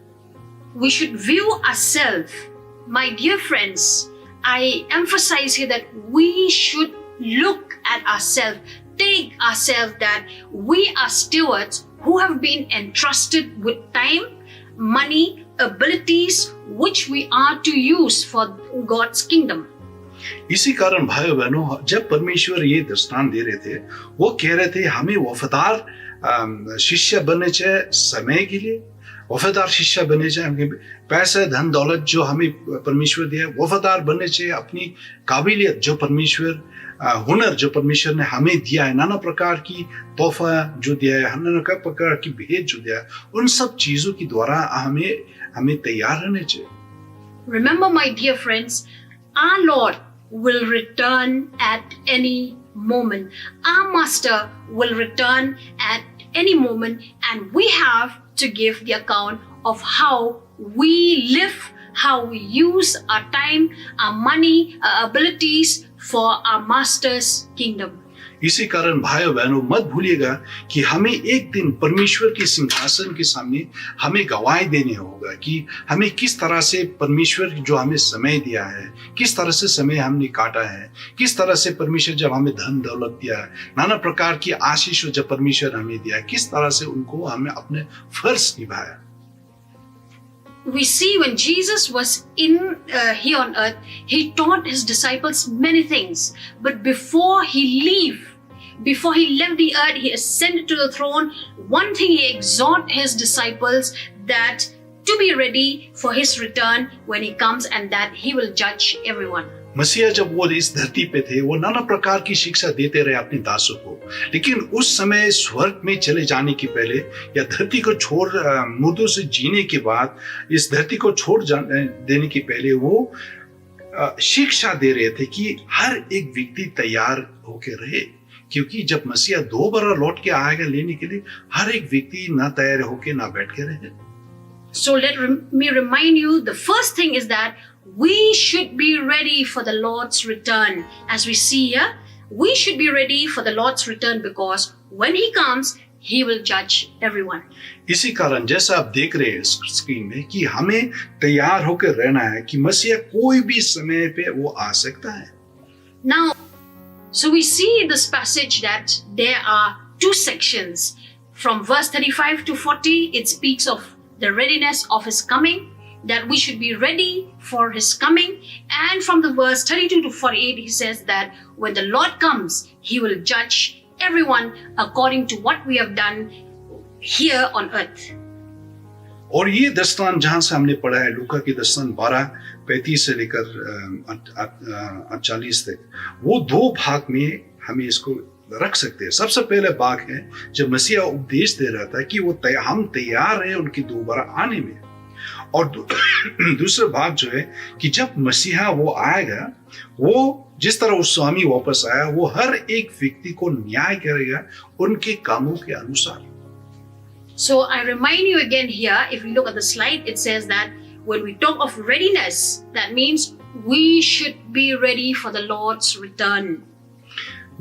We should view ourselves, my dear friends. I emphasize here that we should look at ourselves, take ourselves that we are stewards who have been entrusted with time, money, abilities, which we are to use for God's kingdom. इसी कारण भाइयों बहनों, जब परमेश्वर ये दृष्टांत दे रहे थे, वो कह रहे थे हमें वफादार शिष्य बनने चाहिए समय के लिए, वफादार शिष्य बनने चाहिए पैसे धन दौलत जो हमें परमेश्वर दिया, वफादार बनने चाहिए अपनी काबिलियत जो परमेश्वर, हुनर जो परमेश्वर ने हमें दिया है, नाना प्रकार की तोहफा जो दिया है, नाना प्रकार की भेंट जो दिया है, उन सब चीजों के द्वारा हमें तैयार रहने चाहिए। Remember, my dear friends, our Lord will return at any moment. Our Master will return at any moment, and we have to give the account of how we live, how we use our time, our money, our abilities for our Master's kingdom. इसी कारण भाइयों बहनों, मत भूलिएगा कि हमें एक दिन परमेश्वर के सिंहासन के सामने हमें गवाही देने होगा कि हमें किस तरह से परमेश्वर जो हमें समय दिया है, किस तरह से समय हमने काटा है, किस तरह से परमेश्वर जब हमें धन दौलत दिया है, नाना प्रकार की आशीष जब परमेश्वर हमें दिया है, किस तरह से उनको हमें अपने फर्ज निभाया। We see when Jesus was here on earth, He taught His disciples many things. But before He left the earth, He ascended to the throne. One thing He exhorted His disciples that to be ready for His return when He comes, and that He will judge everyone. मसीहा जब वो इस धरती पे थे, वो नाना प्रकार की शिक्षा देते रहे अपने दासों को, लेकिन उस समय स्वर्ग में चले जाने के पहले या धरती को छोड़ मुर्दों से जीने के बाद, इस धरती को छोड़ देने के पहले वो शिक्षा दे रहे थे कि हर एक व्यक्ति तैयार होके रहे, क्योंकि जब मसीहा दोबारा लौट के आएगा लेने के लिए, हर एक व्यक्ति ना तैयार होके ना बैठ के रहे। So me remind you, the first thing is that we should be ready for the Lord's return. As we see here, we should be ready for the Lord's return because when He comes, He will judge everyone. इसी कारण जैसा आप देख रहे हैं screen में कि हमें तैयार होकर रहना है कि मसीहा कोई भी समय पे वो आ सकता है. Now, so we see in this passage that there are two sections. From verse 35 to 40, it speaks of the readiness of His coming, that we should be ready for His coming. And from the verse 32 to 48, He says that when the Lord comes, He will judge everyone according to what we have done here on earth. और ये दस्तान जहां से हमने पढ़ा है लूका की दस्तान 12:35 से लेकर 48 तक, वो दो भाग में हमें इसको रख सकते हैं. सबसे पहले भाग है जब मसीहा उपदेश दे रहा था कि वो हम तैयार हैं उनकी दोबारा आने में, और दूसरा भाग जो है कि जब मसीहा वो आएगा, वो जिस तरह उस स्वामी वापस आया, वो हर एक व्यक्ति को न्याय करेगा उनके कामों के अनुसार. So I remind you again here, if we look at the slide, it says that when we talk of readiness, that means we should be ready for the Lord's return.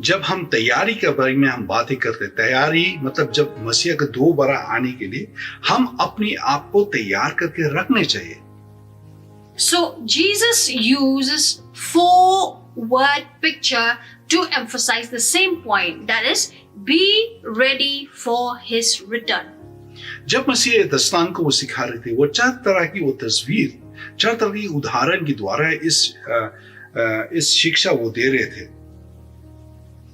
जब हम तैयारी के बारे में हम बातें करते हैं, तैयारी मतलब जब मसीहा का दोबारा आने के लिए हम अपने आप को तैयार करके रखने चाहिए. So Jesus uses 4-word picture to emphasize the same point, that is, be ready for His return. जब मसीह दस्तान को वो सिखा रहे थे, वो 4 तरह की वो तस्वीर, 4 तरह की उदाहरण के द्वारा इस शिक्षा वो दे रहे थे.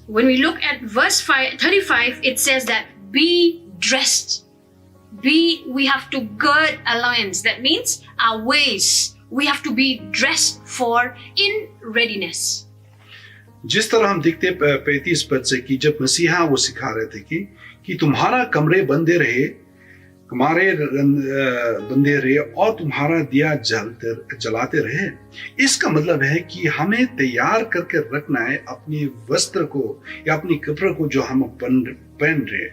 When we look at verse 35, it says that be dressed. We have to gird our loins. That means our waist. We have to be dressed for in readiness. जिस तरह हम देखते 35 पद से कि जब मसीहा वो सिखा रहे थे कि तुम्हारा कमरे बंदे रहे, बंदे रहे और तुम्हारा दिया जलाते रहे. इसका मतलब है कि हमें तैयार करके रखना है अपने वस्त्र को या अपनी कपड़े को जो हम पहन रहे.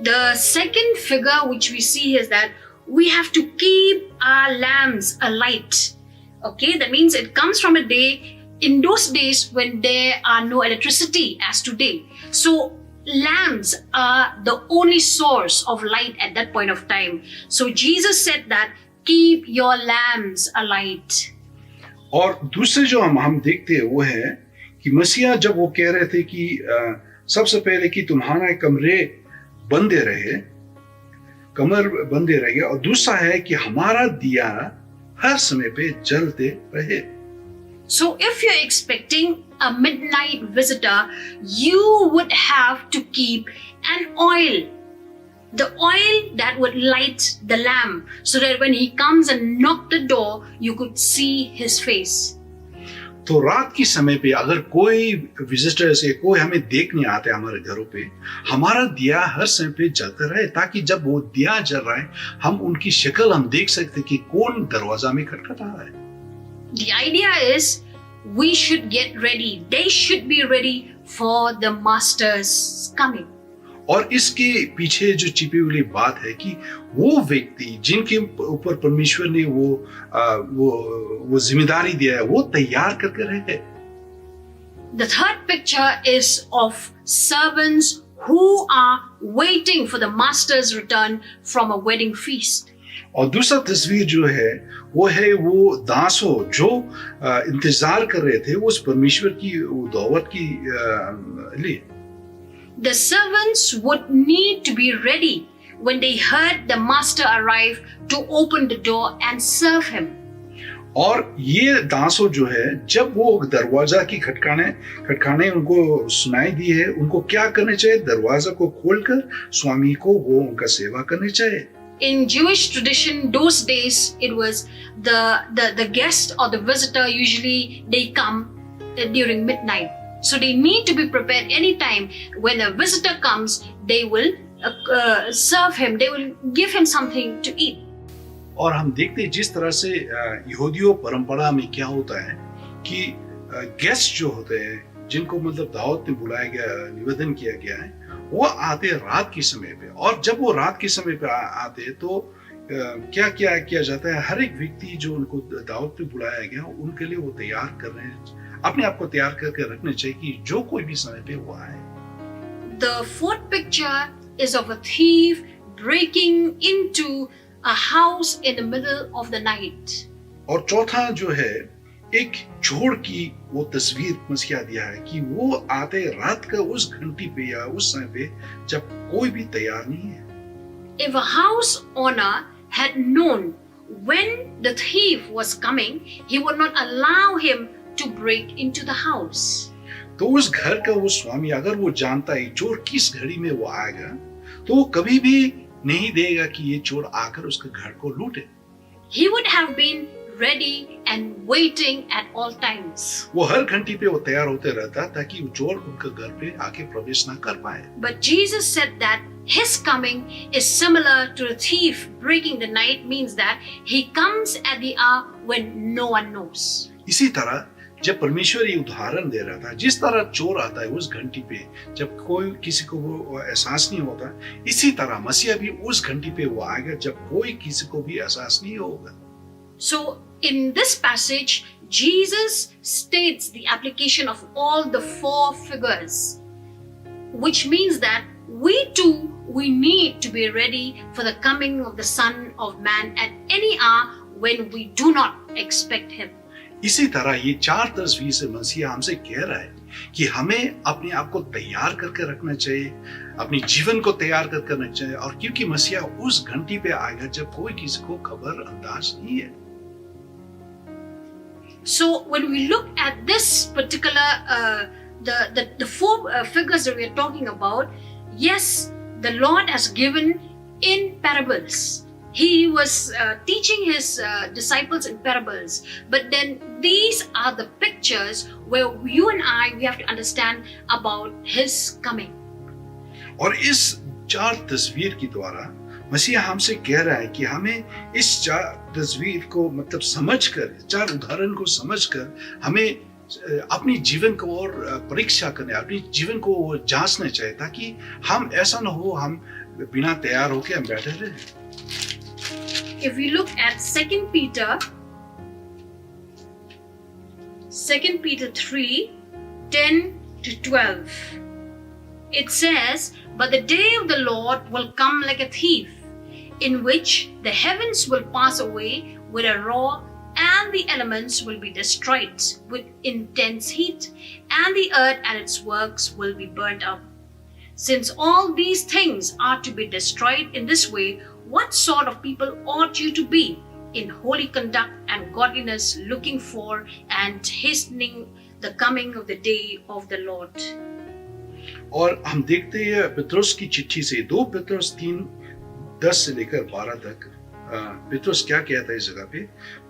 The second figure which we see is that we have to keep our lamps alight. Okay, that means it comes from a day, in those days when there are no electricity as today. So lamps are the only source of light at that point of time. So Jesus said that keep your lamps alight. और दूसरे जो हम देखते हैं वो है कि मसीहा जब वो कह रहे थे कि सबसे पहले कि तुम्हारा कमरे बंदे रहे, कमर बंदे रहे, और दूसरा है कि हमारा दिया हर समय पे जलते रहे. So if you're expecting a midnight visitor, you would have to keep an oil, the oil that would light the lamp, so that when he comes and knock the door, you could see his face. तो रात के समय पे अगर कोई visitors या कोई हमें देखने आते हैं हमारे घरों पे, हमारा दिया हर समय पे जलता रहे, ताकि जब वो दिया जल रहा है हम उनकी शक्ल हम देख सकते कि कौन दरवाजा में खटखटा रहा है. The idea is we should get ready. They should be ready for the master's coming. और इसके पीछे जो छिपी हुई बात है कि वो व्यक्ति जिनके ऊपर परमेश्वर ने वो जिम्मेदारी दिया है, वो तैयार करके रहे. The third picture is of servants who are waiting for the master's return from a wedding feast. और दूसरा तस्वीर जो है वो दासों जो इंतजार कर रहे थे उस परमेश्वर की दावत की लिए. The servants would need to be ready when they heard the master arrive to open the door and serve him. और ये दासों जो है जब वो दरवाजा की खटकाने उनको सुनाई दी है, उनको क्या करना चाहिए? दरवाजा को खोलकर स्वामी को वो उनका सेवा करनी चाहिए. In Jewish tradition, those days it was the guest or the visitor, usually they come during midnight. So they need to be prepared anytime when a visitor comes. They will serve him. They will give him something to eat. और हम देखते हैं जिस तरह से यहूदियों परंपरा में क्या होता है कि गेस्ट जो होते हैं जिनको मतलब दावत में बुलाया गया, निवेदन किया गया है, वो आते रात के समय पे, और जब वो रात के समय पे आते तो क्या क्या किया जाता है, हर एक व्यक्ति जो उनको दावत पे बुलाया गया उनके लिए वो तैयार कर रहे हैं, अपने आप को तैयार करके रखने चाहिए कि जो कोई भी समय पे वो आए. The fourth picture is of a thief breaking into a house in the middle of the night. और चौथा जो है एक चोर की वो तस्वीर मसीहा दिया है कि वो आते रात का उस घंटी पे या उस समय पे जब कोई भी तैयार नहीं है. If a house owner had known when the thief was coming, he would not allow him to break into the house. तो उस घर का वो स्वामी अगर वो जानता है चोर किस घड़ी में वो आएगा, तो वो कभी भी नहीं देगा कि ये चोर आकर उसके घर को लूटे. He would have been ready and waiting at all times. वो हर घंटी पे वो तैयार होते रहता ताकि वो चोर उनके घर पे आके प्रवेश ना कर पाए. But Jesus said that his coming is similar to a thief breaking the night, means that he comes at the hour when no one knows. इसी तरह जब परमेश्वर ये उदाहरण दे रहा था, जिस तरह चोर आता है उस घंटी पे जब कोई किसी को वो एहसास नहीं होता, इसी तरह मसीहा भी उस घंटी पे वो आएगा जब कोई किसी को भी एहसास नहीं होगा. So in this passage, Jesus states the application of all the four figures, which means that we need to be ready for the coming of the Son of Man at any hour when we do not expect him. इसी तरह ये चार तस्वीर से मसीहा हमसे कह रहा है कि हमें अपने आप को तैयार करके रखना चाहिए, अपने जीवन को तैयार करके रखना चाहिए, और क्योंकि मसीहा उस घंटी पे आएगा जब कोई किसी को खबर अंदाज नहीं है. So when we look at this particular the four figures that we are talking about, yes, the Lord has given in parables. He was teaching his disciples in parables, but then these are the pictures where you and we have to understand about his coming. और इस चार तस्वीर के द्वारा मसीहा हमसे कह रहा है कि हमें इस चार तस्वीर को मतलब समझकर, चार उदाहरण को समझकर हमें अपनी जीवन को और परीक्षा करने, अपनी जीवन को जांचना चाहिए ताकि हम ऐसा न हो हम बिना तैयार होके हम बैठे रहे. If we look at 2 Peter 3:10-12, it says, "But the day of the Lord will come like a thief, in which the heavens will pass away with a roar, and the elements will be destroyed with intense heat, and the earth and its works will be burnt up. Since all these things are to be destroyed in this way, what sort of people ought you to be, in holy conduct and godliness, looking for and hastening the coming of the day of the Lord?" और हम देखते हैं पतरस की चिट्ठी से 2 पतरस 3:10 से लेकर 12 तक पतरस क्या कहता है इस जगह पे,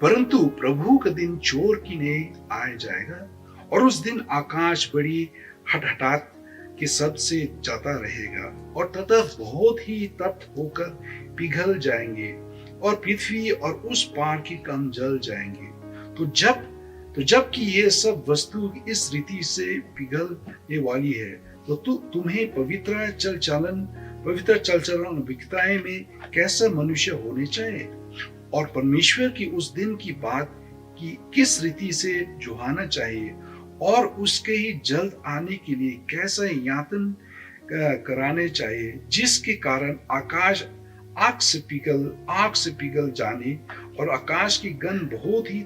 परंतु प्रभु का दिन चोर की नहीं आया जाएगा, और उस दिन आकाश बड़ी हटहटात के शब्द से जाता रहेगा, और तथा बहुत ही तप्त होकर पिघल जाएंगे, और पृथ्वी और उस पार के कम जल जाएंगे. तो जबकि ये सब वस्तु इस रीति से पिघलने वाली है, तो तुम्हें पवित्र चल चलन विकताएं में कैसा मनुष्य होने चाहिए, और परमेश्वर की उस दिन की बात की किस रीति से जोहाना चाहिए, और उसके ही जल्द आने के लिए कैसा यातन कराने चाहिए, जिसके कारण आकाश आग से पिघल जाने और आकाश की गंध बहुत ही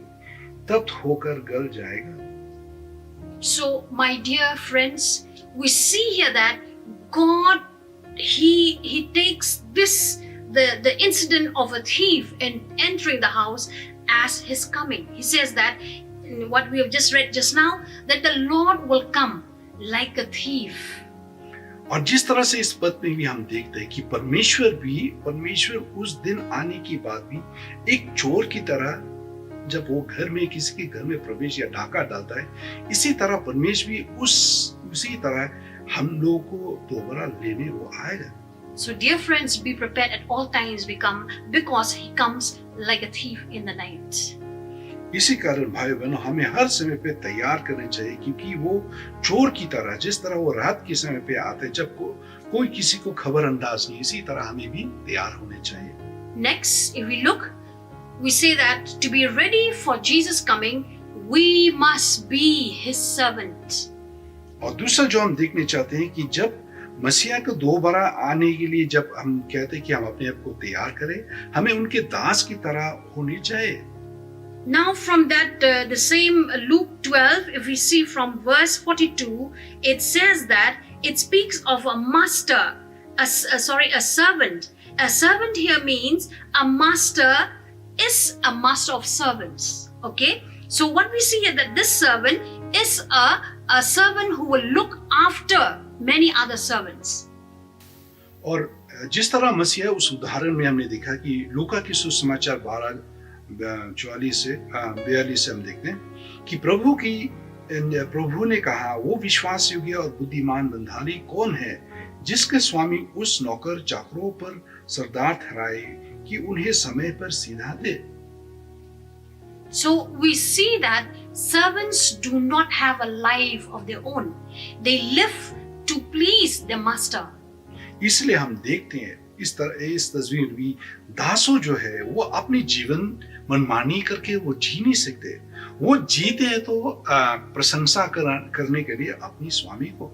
तप्त होकर गल जाएगा. So, my dear friends, we see here that God, He takes the incident of a thief in entering the house as His coming. He says that, in what we have just read just now, that the Lord will come like a thief. और जिस तरह से इस पद में भी हम देखते हैं कि परमेश्वर उस दिन आने की बात भी एक चोर की तरह, जब वो घर में किसी के घर में प्रवेश या डाका डालता है, इसी तरह परमेश्वर भी उसी तरह हम लोगों को दोबारा लेने वो आएगा. So, dear friends, be prepared at all times because He comes like a thief in the night. इसी कारण भाई बहनों हमें हर समय पे तैयार करना चाहिए, क्योंकि वो चोर की तरह, जिस तरह वो रात के समय पे आते जब कोई किसी को खबर अंदाज नहीं, इसी तरह हमें भी तैयार होने चाहिए. Next, if we look, we say that to be ready for Jesus' coming, we must be his servant. और दूसरा जो हम देखने चाहते हैं कि जब मसीहा को दोबारा आने के लिए जब हम कहते हैं कि हम अपने आप को तैयार करें, हमें उनके दास की तरह होनी चाहिए. Now from that, the same Luke 12, if we see from verse 42, it says that it speaks of a master, a servant. A servant here means a master is a master of servants. Okay? So what we see here that this servant is a servant who will look after many other servants. और जिस तरह मसीहा उस उदाहरण में हमने देखा कि लूका की सुसमाचार 12:44 से 42 से हम देखते हैं कि प्रभु ने कहा, वो विश्वास योग्य और बुद्धिमान बंधाली कौन है जिसके स्वामी उस नौकर चाकरों पर सरदार ठहराए कि उन्हें समय पर सीधा दे. So we see that servants do not have a life of their own. They live to please their master. इसलिए हम देखते हैं इस तस्वीर में दासों जो है वो अपनी जीवन मनमानी करके वो जी नहीं सकते. वो जीते हैं तो प्रशंसा करने के लिए अपनी स्वामी को.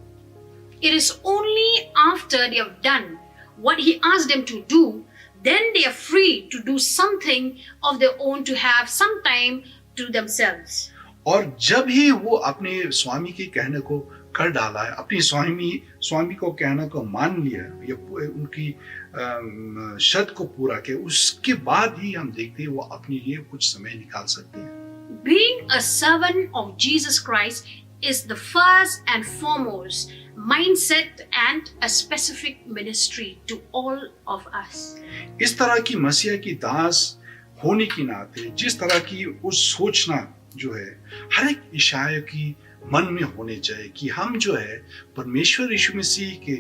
It is only after they have done what he asked them to do, then they are free to do something of their own, to have some time to themselves. और जब ही वो अपने स्वामी के कहने को कर डाला है, अपनी स्वामी को कहने को मान लिया या उनकी शर्त को पूरा किया, उसके बाद ही हम देखते हैं वो अपने लिए कुछ समय निकाल सकते हैं. Being a servant of Jesus Christ is the first and foremost mindset and a specific ministry to all of us. इस तरह की मसीहा की दास होने के नाते जिस तरह की उस सोचना जो है हर एक ईसाई की मन में होने चाहिए कि हम जो है परमेश्वर यीशु मसीह के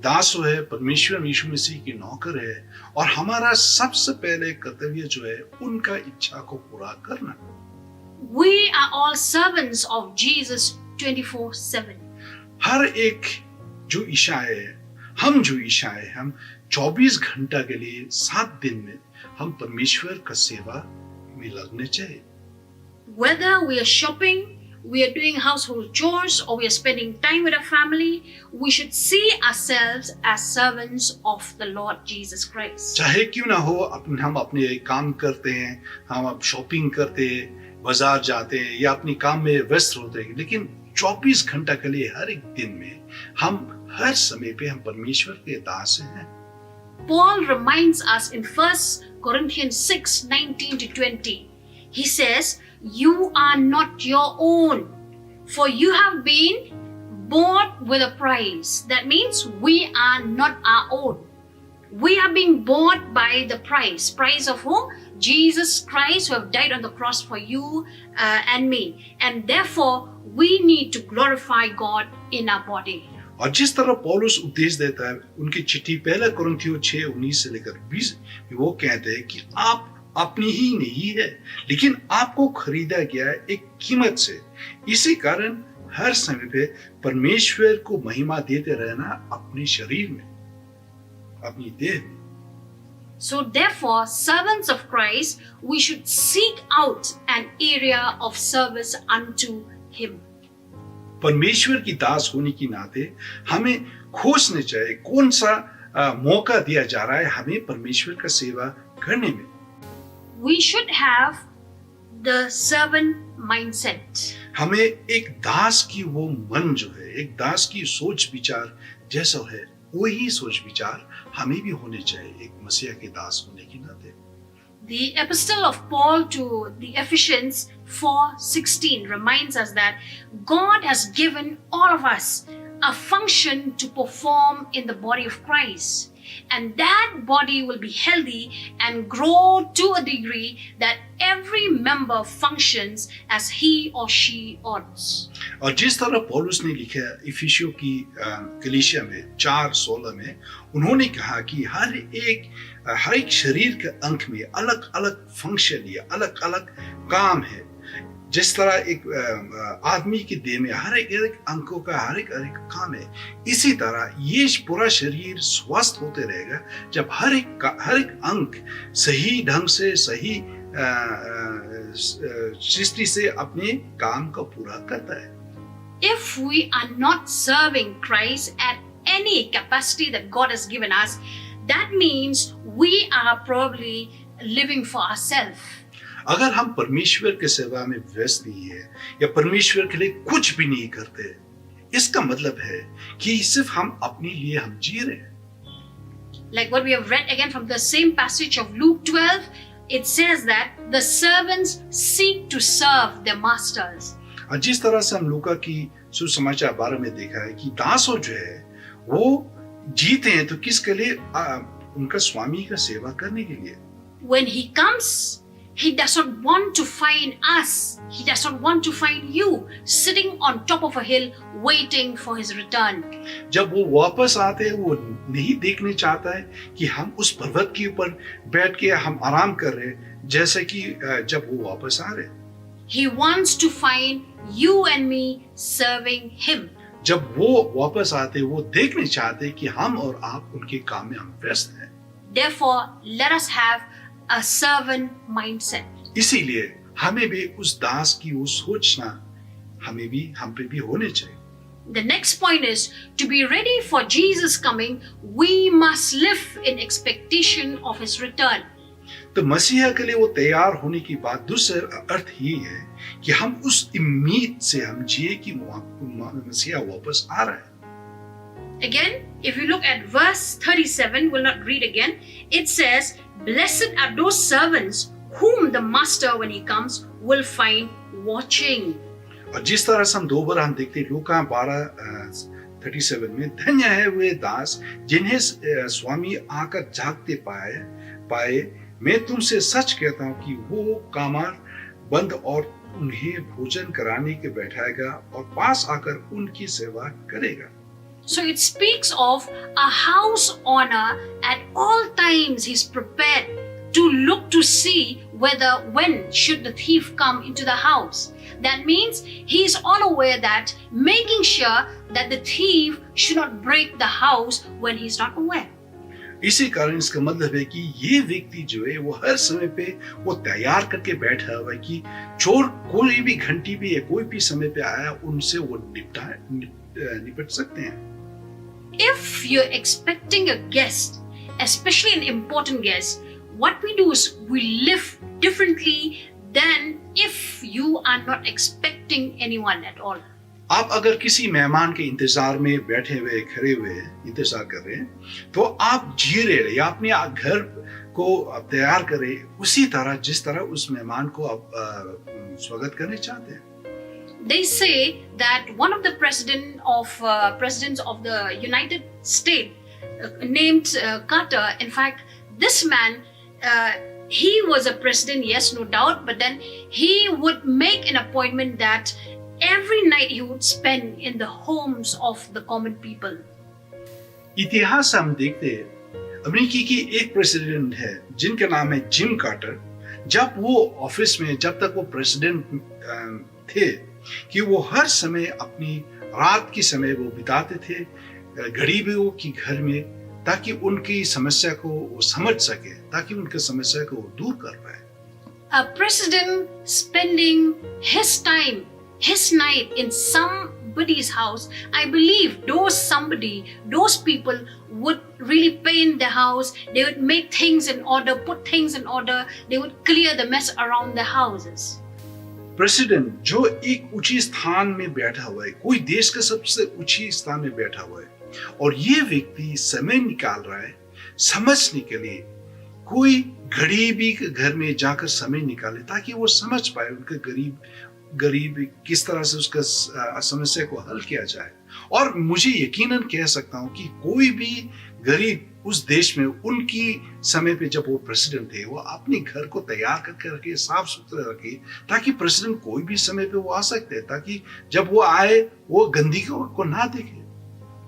दास है, परमेश्वर यीशु मसीह के नौकर है और हमारा सबसे पहले कर्तव्य जो है उनका इच्छा को पूरा करना. We are all servants of Jesus 24/7. हर एक जो ईसाई है, हम जो ईसाई है, हम 24 घंटा के लिए 7 दिन में हम परमेश्वर का सेवा में लगने चाहिए. Whether we are shopping, we are doing household chores, or we are spending time with our family, we should see ourselves as servants of the Lord Jesus Christ. चाहे क्यों ना हो, हम अपने काम करते हैं, हम अब शॉपिंग करते हैं, बाजार जाते हैं या अपनी काम में व्यस्त होते हैं, लेकिन 24 घंटा के लिए हर एक दिन में हम हर समय पे हम परमेश्वर के दास हैं. Paul reminds us in 1 Corinthians 6:19-20. He says, "You are not your own, for you have been bought with a price." That means we are not our own. We are being bought by the price. Price of whom? Jesus Christ, who have died on the cross for you and me. And therefore, we need to glorify God in our body. और जिस तरह पौलुस उपदेश देता है उनकी चिट्ठी 1 कुरिन्थियों 6:19 से लेकर 20 वो कहते हैं कि आप अपनी ही नहीं है, लेकिन आपको खरीदा गया है एक कीमत से. इसी कारण हर समय पे परमेश्वर को महिमा देते रहना अपने शरीर में, अपनी देह में. So therefore, servants of Christ, we should seek out an area of service unto Him. परमेश्वर की दास होने की नाते हमें खोजने चाहिए कौन सा मौका दिया जा रहा है हमें परमेश्वर का सेवा करने में. We should have the servant mindset. हमें एक दास की वो मन जो है, एक दास की सोच विचार जैसा है वही सोच विचार हमें भी होने चाहिए एक मसीहा के दास होने के नाते. The epistle of Paul to the Ephesians 4:16 reminds us that God has given all of us a function to perform in the body of Christ, and that body will be healthy and grow to a degree that every member functions as he or she ought. और जिस तरह पौलुस ने लिखा है इफिसियों की कलीसिया में 4:16 में उन्होंने कहा कि हर एक शरीर के अंग में अलग अलग फंक्शन या अलग अलग काम है जिस तरह एक आदमी की देह में हर एक अंगों का हर एक काम है, इसी तरह ये पूरा शरीर स्वस्थ होते रहेगा जब हर एक अंग सही ढंग से सही सृष्टि से अपने काम को पूरा करता है। If we are not serving Christ at any capacity that God has given us, that means we are probably living for ourselves. अगर हम परमेश्वर के सेवा में व्यस्त नहीं है या परमेश्वर के लिए कुछ भी नहीं करते, इसका मतलब है कि सिर्फ हम अपने लिए हम जी रहे हैं। Like what we have read again from the same passage of Luke 12, it says that the servants seek to serve their masters. और जिस तरह से हम लूका की सुसमाचार 12 में देखा है कि दासों जो है वो जीते हैं तो किसके लिए? उनका स्वामी का सेवा करने के लिए। When he comes, he does not want to find us. He does not want to find you sitting on top of a hill waiting for his return. जब वो वापस आते हैं वो नहीं देखने चाहता है कि हम उस पर्वत के ऊपर बैठ के हम आराम कर रहे हैं जैसे कि जब वो वापस आ रहे हैं। He wants to find you and me serving him. जब वो वापस आते वो देखने चाहते कि हम और आप उनके काम में हम व्यस्त हैं। Therefore, let us have a servant mindset. इसीलिए हमें भी उस दास की वो सोचना हम पे भी होने चाहिए। The next point is to be ready for Jesus coming. We must live in expectation of his return. तो मसीहा के लिए वो तैयार होने की बात दूसरा अर्थ ये है कि हम उस उम्मीद से हम जिए कि मसीहा वापस आ रहा है। Again, if you look at verse 37, we'll not read again. It says, "Blessed are those servants whom the master, when he comes, will find watching." और जिस तरह से हम दो बार हम देखते हैं लूका 12:37 में, धन्य है वे दास जिन्हें स्वामी आकर जागते पाए। मैं तुमसे सच कहता हूँ कि वो कामर बंद और उन्हें भोजन कराने के बैठाएगा और पास आकर उनकी सेवा करेगा। So it speaks of a house owner at all times he's prepared to look to see when should the thief come into the house. That means he's all aware that making sure that the thief should not break the house when he's not aware. इसी कारण इसका मतलब है कि ये व्यक्ति जो है वो हर समय पे वो तैयार करके बैठा हुआ है कि चोर कोई भी घंटी भी है कोई भी समय पे आया उनसे वो निपट सकते हैं। If you're expecting a guest, especially an important guest, what we do is we live differently than if you are not expecting anyone at all. आप अगर किसी मेहमान के इंतजार में बैठे हुए खड़े हुए इंतजार कर रहे हैं तो आप जी रहे या अपने घर को आप तैयार करें उसी तरह जिस तरह उस मेहमान को आप स्वागत करने चाहते हैं। They say that one of the presidents of the United States named Carter, in fact, this man he was a president, yes, no doubt, but then he would make an appointment that every night he would spend in the homes of the common people. इतिहास हम देखते हैं अमेरिकी की एक president है जिनका नाम है जिम कार्टर। जब वो ऑफिस में जब तक वो प्रेसिडेंट थे कि वो हर समय अपनी रात की समय वो बिताते थे गरीबों की घर में ताकि उनकी समस्या को वो समझ सके ताकि उनकी समस्या को वो दूर कर पाए। A president spending his time, his night in somebody's house, I believe those people would really paint the house, they would make things in order, put things in order, they would clear the mess around the houses. President जो एक ऊंची स्थान में बैठा हुआ है, कोई देश का सबसे ऊंची स्थान में बैठा हुआ है और ये व्यक्ति समय निकाल रहा है समझने के लिए कोई गरीबी के घर में जाकर समय निकाले ताकि वो समझ पाए उनके गरीब किस तरह से उसका समस्या को हल किया जाए। और मुझे यकीनन कह सकता हूं कि कोई भी गरीब उस देश में उनकी समय पे जब वो प्रेसिडेंट थे वो अपने घर को तैयार करके रखे साफ सुथरा रखे ताकि प्रेसिडेंट कोई भी समय पे वो आ सकते हैं ताकि जब वो आए वो गंदगी को ना देखे।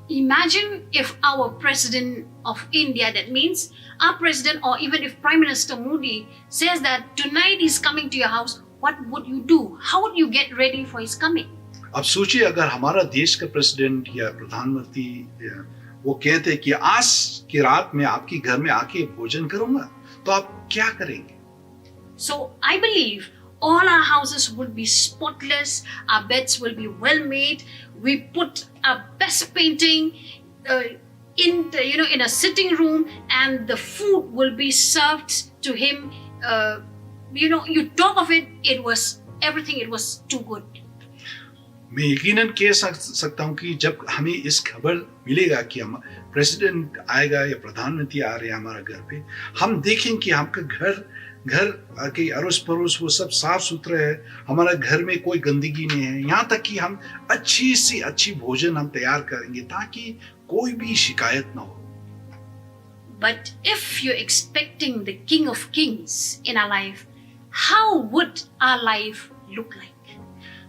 Imagine if our president of India, that means our president, or even if Prime Minister Modi says that tonight he's coming to your house, what would you do? How would you get ready for his coming? अब सोचिए अगर हमारा देश का president या प्रधानमंत्री वो कहते कि आज की रात में आपके घर में आके भोजन करूंगा, तो आप क्या करेंगे? So I believe all our houses will be spotless, our beds will be well made, we put our best painting in a sitting room, and the food will be served to him. You talk of it, it was too good. मैं यकीनन कह सकता हूं कि जब हमें इस खबर मिलेगा कि हम प्रेसिडेंट आएगा या प्रधानमंत्री आ रहे हैं हमारा घर पे, हम देखें कि आपका घर के अड़ोस पड़ोस वो सब साफ सुथरा है, हमारा घर में कोई गंदगी नहीं है, यहाँ तक कि हम अच्छी सी अच्छी भोजन हम तैयार करेंगे ताकि कोई भी शिकायत ना हो. But if you're expecting the King of Kings in our life, how would our life look like?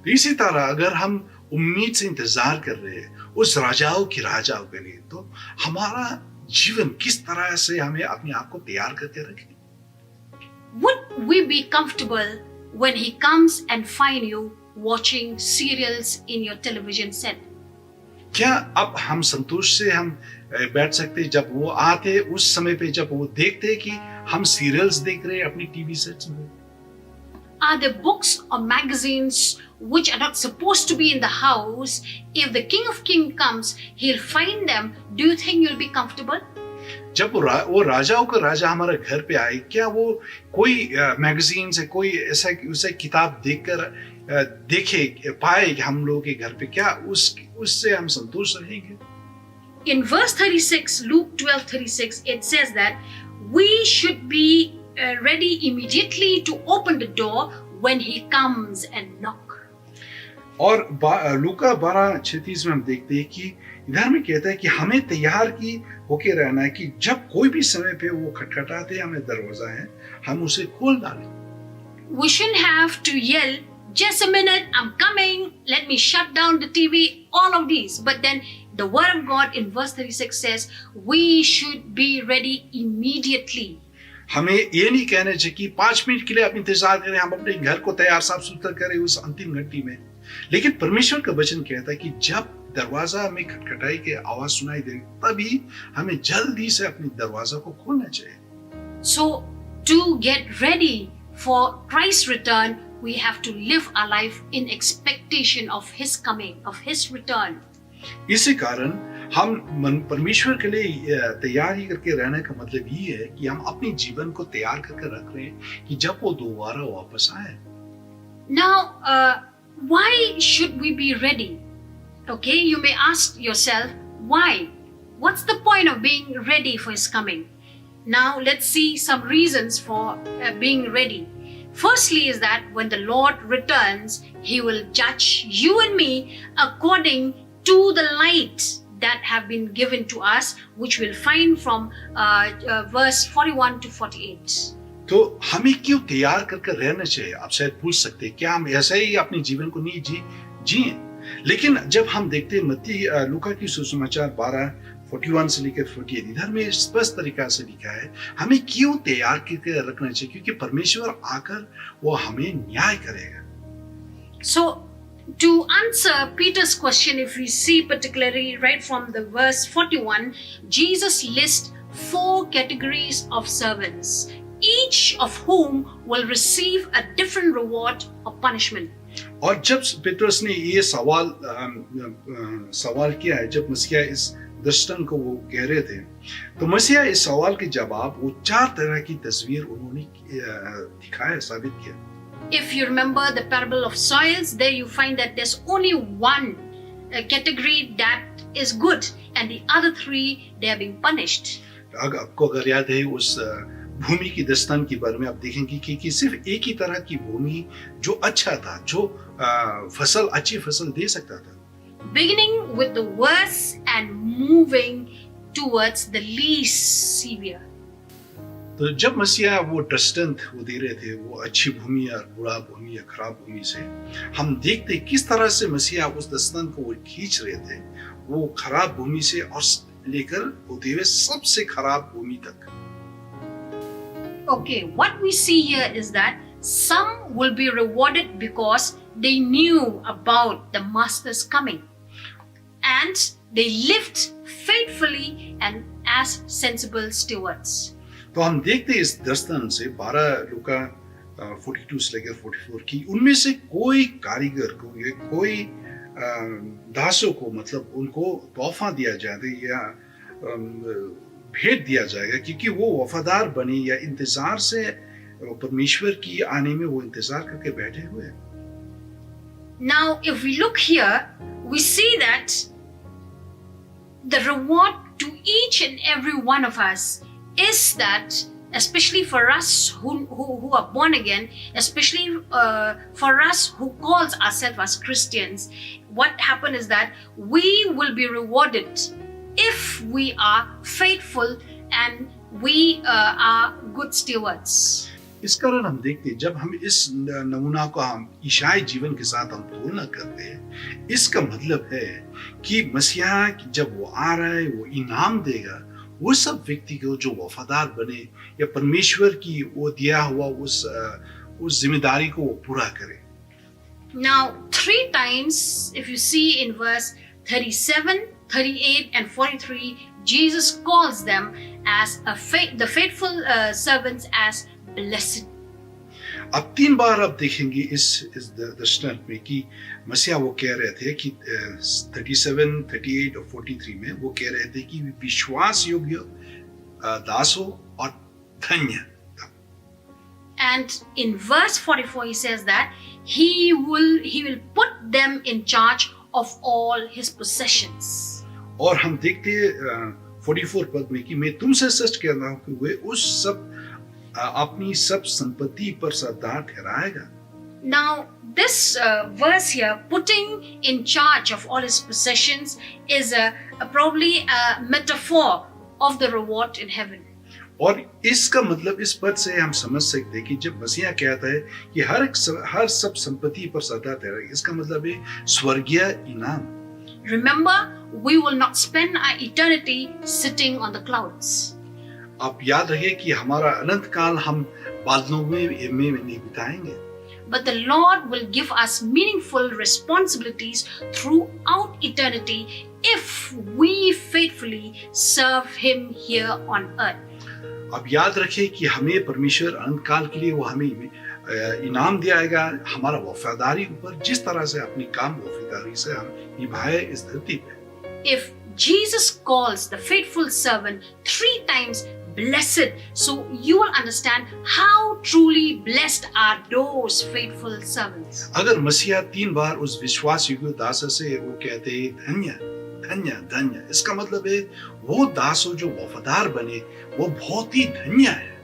इसी तरह अगर हम उम्मीद से इंतजार कर रहे हैं उस राजाओं के लिए, तो हमारा जीवन किस तरह से हमें अपने आप को तैयार करके रखें? Would we be comfortable when he comes and find you watching serials in your television set? क्या अब हम संतोष से हम बैठ सकते जब वो आते उस समय पे, जब वो देखते कि हम सीरियल्स देख रहे हैं अपनी टीवी सेट्स में? Are there books or magazines which are not supposed to be in the house? If the King of Kings comes, he'll find them. Do you think you'll be comfortable? जब वो राजाओं का राजा हमारे घर पे आए, क्या वो कोई मैगजीन से कोई ऐसा किताब देखे पाए कि हम लोगों के घर पे, क्या उससे हम संतुष्ट रहेंगे? In verse 36, Luke 12:36, it says that we should be ready immediately to open the door when he comes and knock. और लूका 12:36 में हम देखते हैं कि इधर में कहता है कि हमें तैयार की होके रहना है कि जब कोई भी समय पे वो खटखटाते हमें दरवाजा है, हम उसे खोल डालें. We shouldn't have to yell, just a minute, I'm coming, let me shut down the TV, all of these. But then the word of God in verse 36 says, we should be ready immediately. हमें ये नहीं कहना चाहिए कि 5 minute के लिए आप इंतजार करें, हम अपने घर को तैयार साफ सुथरा करें उस अंतिम घंटी में. लेकिन परमेश्वर का वचन कहता है कि जब दरवाजा में खटखटाई के आवाज सुनाई दे, तभी हमें जल्दी से अपने दरवाजा को खोलना चाहिए. So to get ready for Christ's return, we have to live our life in expectation of his coming, of his return. इसी कारण हम परमेश्वर के लिए तैयारी करके रहने का मतलब ये है कि हम अपने जीवन को तैयार करके रख रहे हैं कि जब वो दोबारा वापस आए. Now, why should we be ready? Okay, you may ask yourself, why? What's the point of being ready for his coming? Now, let's see some reasons for being ready. Firstly is that when the Lord returns, he will judge you and me according to the light that have been given to us, which we'll find from verse 41 to 48. तो हमें क्यों तैयार करके रहना चाहिए? आप शायद पूछ सकते हैं क्या हम ऐसे ही अपने जीवन को नहीं जिए? लेकिन जब हम देखते हैं लूका की सुसमाचार 12:41 से लेकर 48, इधर में स्पष्ट तरीका से लिखा है हमें क्यों तैयार करके रखना चाहिए, क्योंकि परमेश्वर आकर वो हमें न्याय करेगा. So to answer Peter's question, if we see particularly right from the verse 41, Jesus lists 4 categories of servants, each of whom will receive a different reward or punishment. और जब पीटरस ने ये सवाल किया है, जब मसीहा इस दृष्टांत को वो कह रहे थे, तो मसीहा इस सवाल के जवाब वो 4 तरह की तस्वीर उन्होंने दिखाया, साबित किया. If you remember the parable of soils, there you find that there's only one category that is good, and the other 3 they are being punished. आपको अगर याद है उस भूमि की दृष्टांत के बारे में, आप देखेंगे कि सिर्फ एक ही तरह की भूमि जो अच्छा था, जो अच्छी फसल दे सकता था. Beginning with the worst and moving towards the least severe. तो जब मसीहा वो दृष्टांत वो दे रहे थे, वो अच्छी भूमि या बुरा भूमि या खराब भूमि से, हम देखते किस तरह से मसीहा उस दृष्टांत को वो खींच रहे थे, वो खराब भूमि से और लेकर होते हुए सबसे खराब भूमि तक. Okay, what we see here is that Some will be rewarded because they knew about the master's coming and they lived faithfully and as sensible stewards. तो हम देखते हैं इस दस्तन से 12 लूका 42 से लेकर 44 की उनमें से कोई कारीगर को या कोई दासों को मतलब उनको तोहफा दिया जाएगा या भेंट दिया जाएगा क्योंकि वो वफादार बने या इंतजार से परमेश्वर की आने में वो इंतजार करके बैठे हुए हैं. Now, if we look here, we see that the reward to each and every one of us is that, especially for us who are born again, especially for us who calls ourselves as Christians, what happens is that we will be rewarded if we are faithful and we are good stewards. इस कारण हम देखते हैं जब हम इस नमूना को हम ईसाई जीवन के साथ हम तुलना करते हैं, इसका मतलब है कि मसीहा जब वो आ रहा है वो इनाम देगा वो सब व्यक्ति को जो वफादार बने या परमेश्वर की वो दिया हुआ उस जिम्मेदारी को वो पूरा करे. Now, 3 times, if you see in verse 37, 38 and 43, Jesus calls them as the faithful servants as blessed. अब 3 बार आप देखेंगे इस दृष्टांत में कि मसीहा वो कह रहे थे कि 37, 38 और 43 में वो कह रहे थे कि विश्वास योग्य दासों और धन्य. And in verse 44 he says that he will put them in charge of all his possessions. और हम देखते हैं 44 पद में कि मैं तुमसे सच कहता हूं कि वे उस सब अपनी सब संपत्ति पर सरदार ठहराएगा. Now this verse here, putting in charge of all his possessions, is probably a metaphor of the reward in heaven. और इसका मतलब इस पद से हम समझ सकते हैं कि जब मसीहा कहता है कि हर सब संपत्ति पर सरदार ठहराएगा, इसका मतलब है स्वर्गीय इनाम. Remember, we will not spend our eternity sitting on the clouds. आप याद रखिए कि हमारा अनंत काल हम बादलों में नहीं बिताएंगे. But the Lord will give us meaningful responsibilities throughout eternity if we faithfully serve Him here on earth. आप याद रखिए कि हमें परमेश्वर अनंत काल के लिए वो हमें इनाम दियाएगा हमारा वफादारी ऊपर, जिस तरह से अपनी काम वफादारी से हम निभाए इस धरती पे. If Jesus calls the faithful servant 3 times blessed, so you will understand how truly blessed are those faithful servants. अगर मसीहा 3 बार उस विश्वास योग्य दास से वो कहते हैं धन्य धन्य धन्य, इसका मतलब है वो दासों जो वफादार बने वो बहुत ही धन्य है.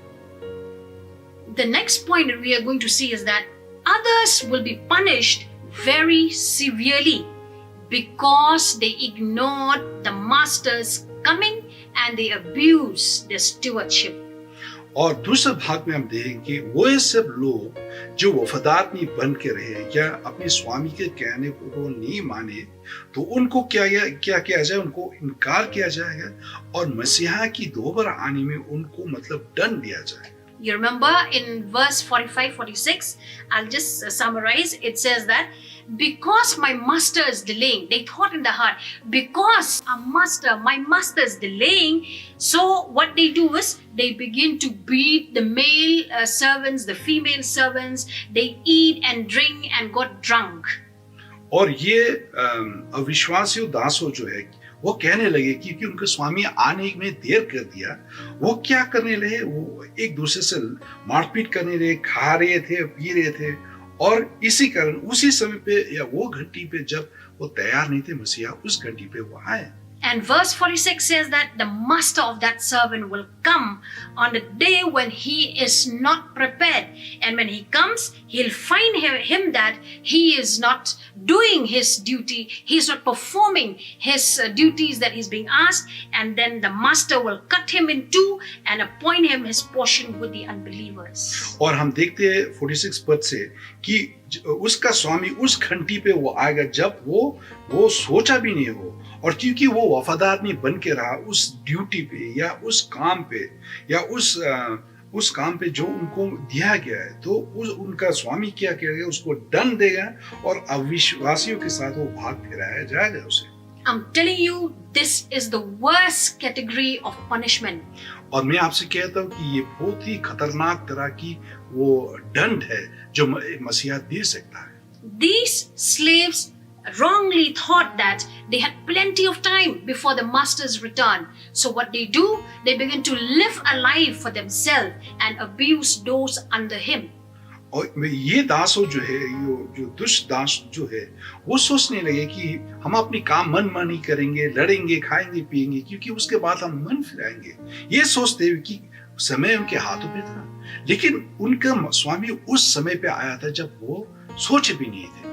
The next point that we are going to see is that others will be punished very severely because they ignored the master's coming and they abused their stewardship. और दूसरे भाग में हम देखेंगे वो सब लोग जो वफादार नहीं बन के रहे या अपने स्वामी के कहने को नहीं माने, तो उनको क्या किया जाए, उनको इनकार किया जाएगा और मसीहा की दोबारा आने में उनको मतलब दंड दिया जाएगा. You remember in verse 45-46, I'll just summarize. It says that because my master is delaying, they thought in the heart, because my master is delaying, so what they do is they begin to beat the male servants, the female servants, they eat and drink and got drunk. और ये अविश्वासी दासों जो है वो कहने लगे क्योंकि उनके स्वामी आने में देर कर दिया, वो क्या करने लगे, वो एक दूसरे से मारपीट करने लगे, खा रहे थे, पी रहे थे. और इसी कारण उसी समय पे या वो घंटी पे जब वो तैयार नहीं थे मसीहा, उस घंटी पे वो आए. And verse 46 says that the master of that servant will come on the day when he is not prepared. And when he comes, he'll find him that he is not doing his duty. He is not performing his duties that he's being asked. And then the master will cut him in two and appoint him his portion with the unbelievers. और हम देखते हैं 46 पद से कि उसका स्वामी उस घंटी पे वो आएगा जब वो सोचा भी नहीं हो, और क्योंकि वो वफादार नहीं बन के रहा उस ड्यूटी पे या उस काम पे या उस उस काम पे जो उनको दिया गया है, तो उनका स्वामी क्या करेगा, उसको दंड देगा और अविश्वासियों के साथ वो भाग फिराया जाएगा उसे। I'm telling you, this is the worst category of punishment. और मैं आपसे कहता हूँ कि ये बहुत ही खतरनाक तरह की वो दंड है जो मसीहा दे सकता है। These slaves wrongly thought that they had plenty of time before the master's return. So what they do, they begin to live a life for themselves and abuse those under him. और ये दासों जो है, जो दुष्ट दास जो है, वो सोचने लगे कि हम अपनी काम मन मानी करेंगे, लड़ेंगे, खाएंगे, पिएंगे, क्योंकि उसके बाद हम मन फिराएंगे। ये सोचते हुए कि समय उनके हाथों पे था, लेकिन उनका स्वामी उस समय पे आया था जब वो सोचे भी नहीं थे।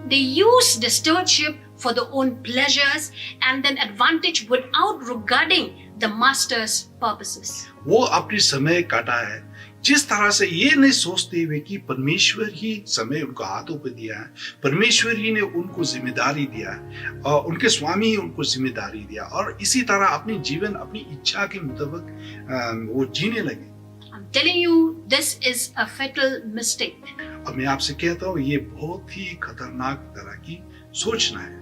They used the stewardship for their own pleasures and then advantage without regarding the master's purposes. वो अपनी समय काटा है जिस तरह से ये नहीं सोचते हुए कि परमेश्वर ही समय उनको हाथों पे दिया है, परमेश्वर ही ने उनको जिम्मेदारी दिया है और उनके स्वामी ही उनको जिम्मेदारी दिया, और इसी तरह अपनी जीवन अपनी इच्छा के मुताबिक वो जीने लगे। I'm telling you, this is a fatal mistake. अब मैं आपसे कहता हूँ ये बहुत ही खतरनाक तरह की सोचना है।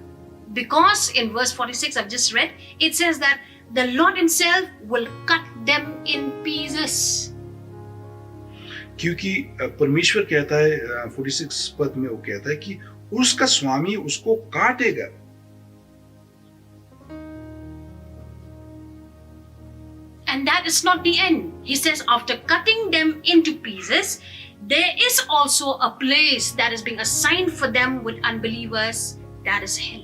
Because in verse 46 I've just read, it says that the Lord himself will cut them in pieces. क्योंकि परमेश्वर कहता है 46 पद में वो कहता है कि उसका स्वामी उसको काटेगा। And that is not the end. He says after cutting them into pieces, there is also a place that is being assigned for them with unbelievers, that is hell.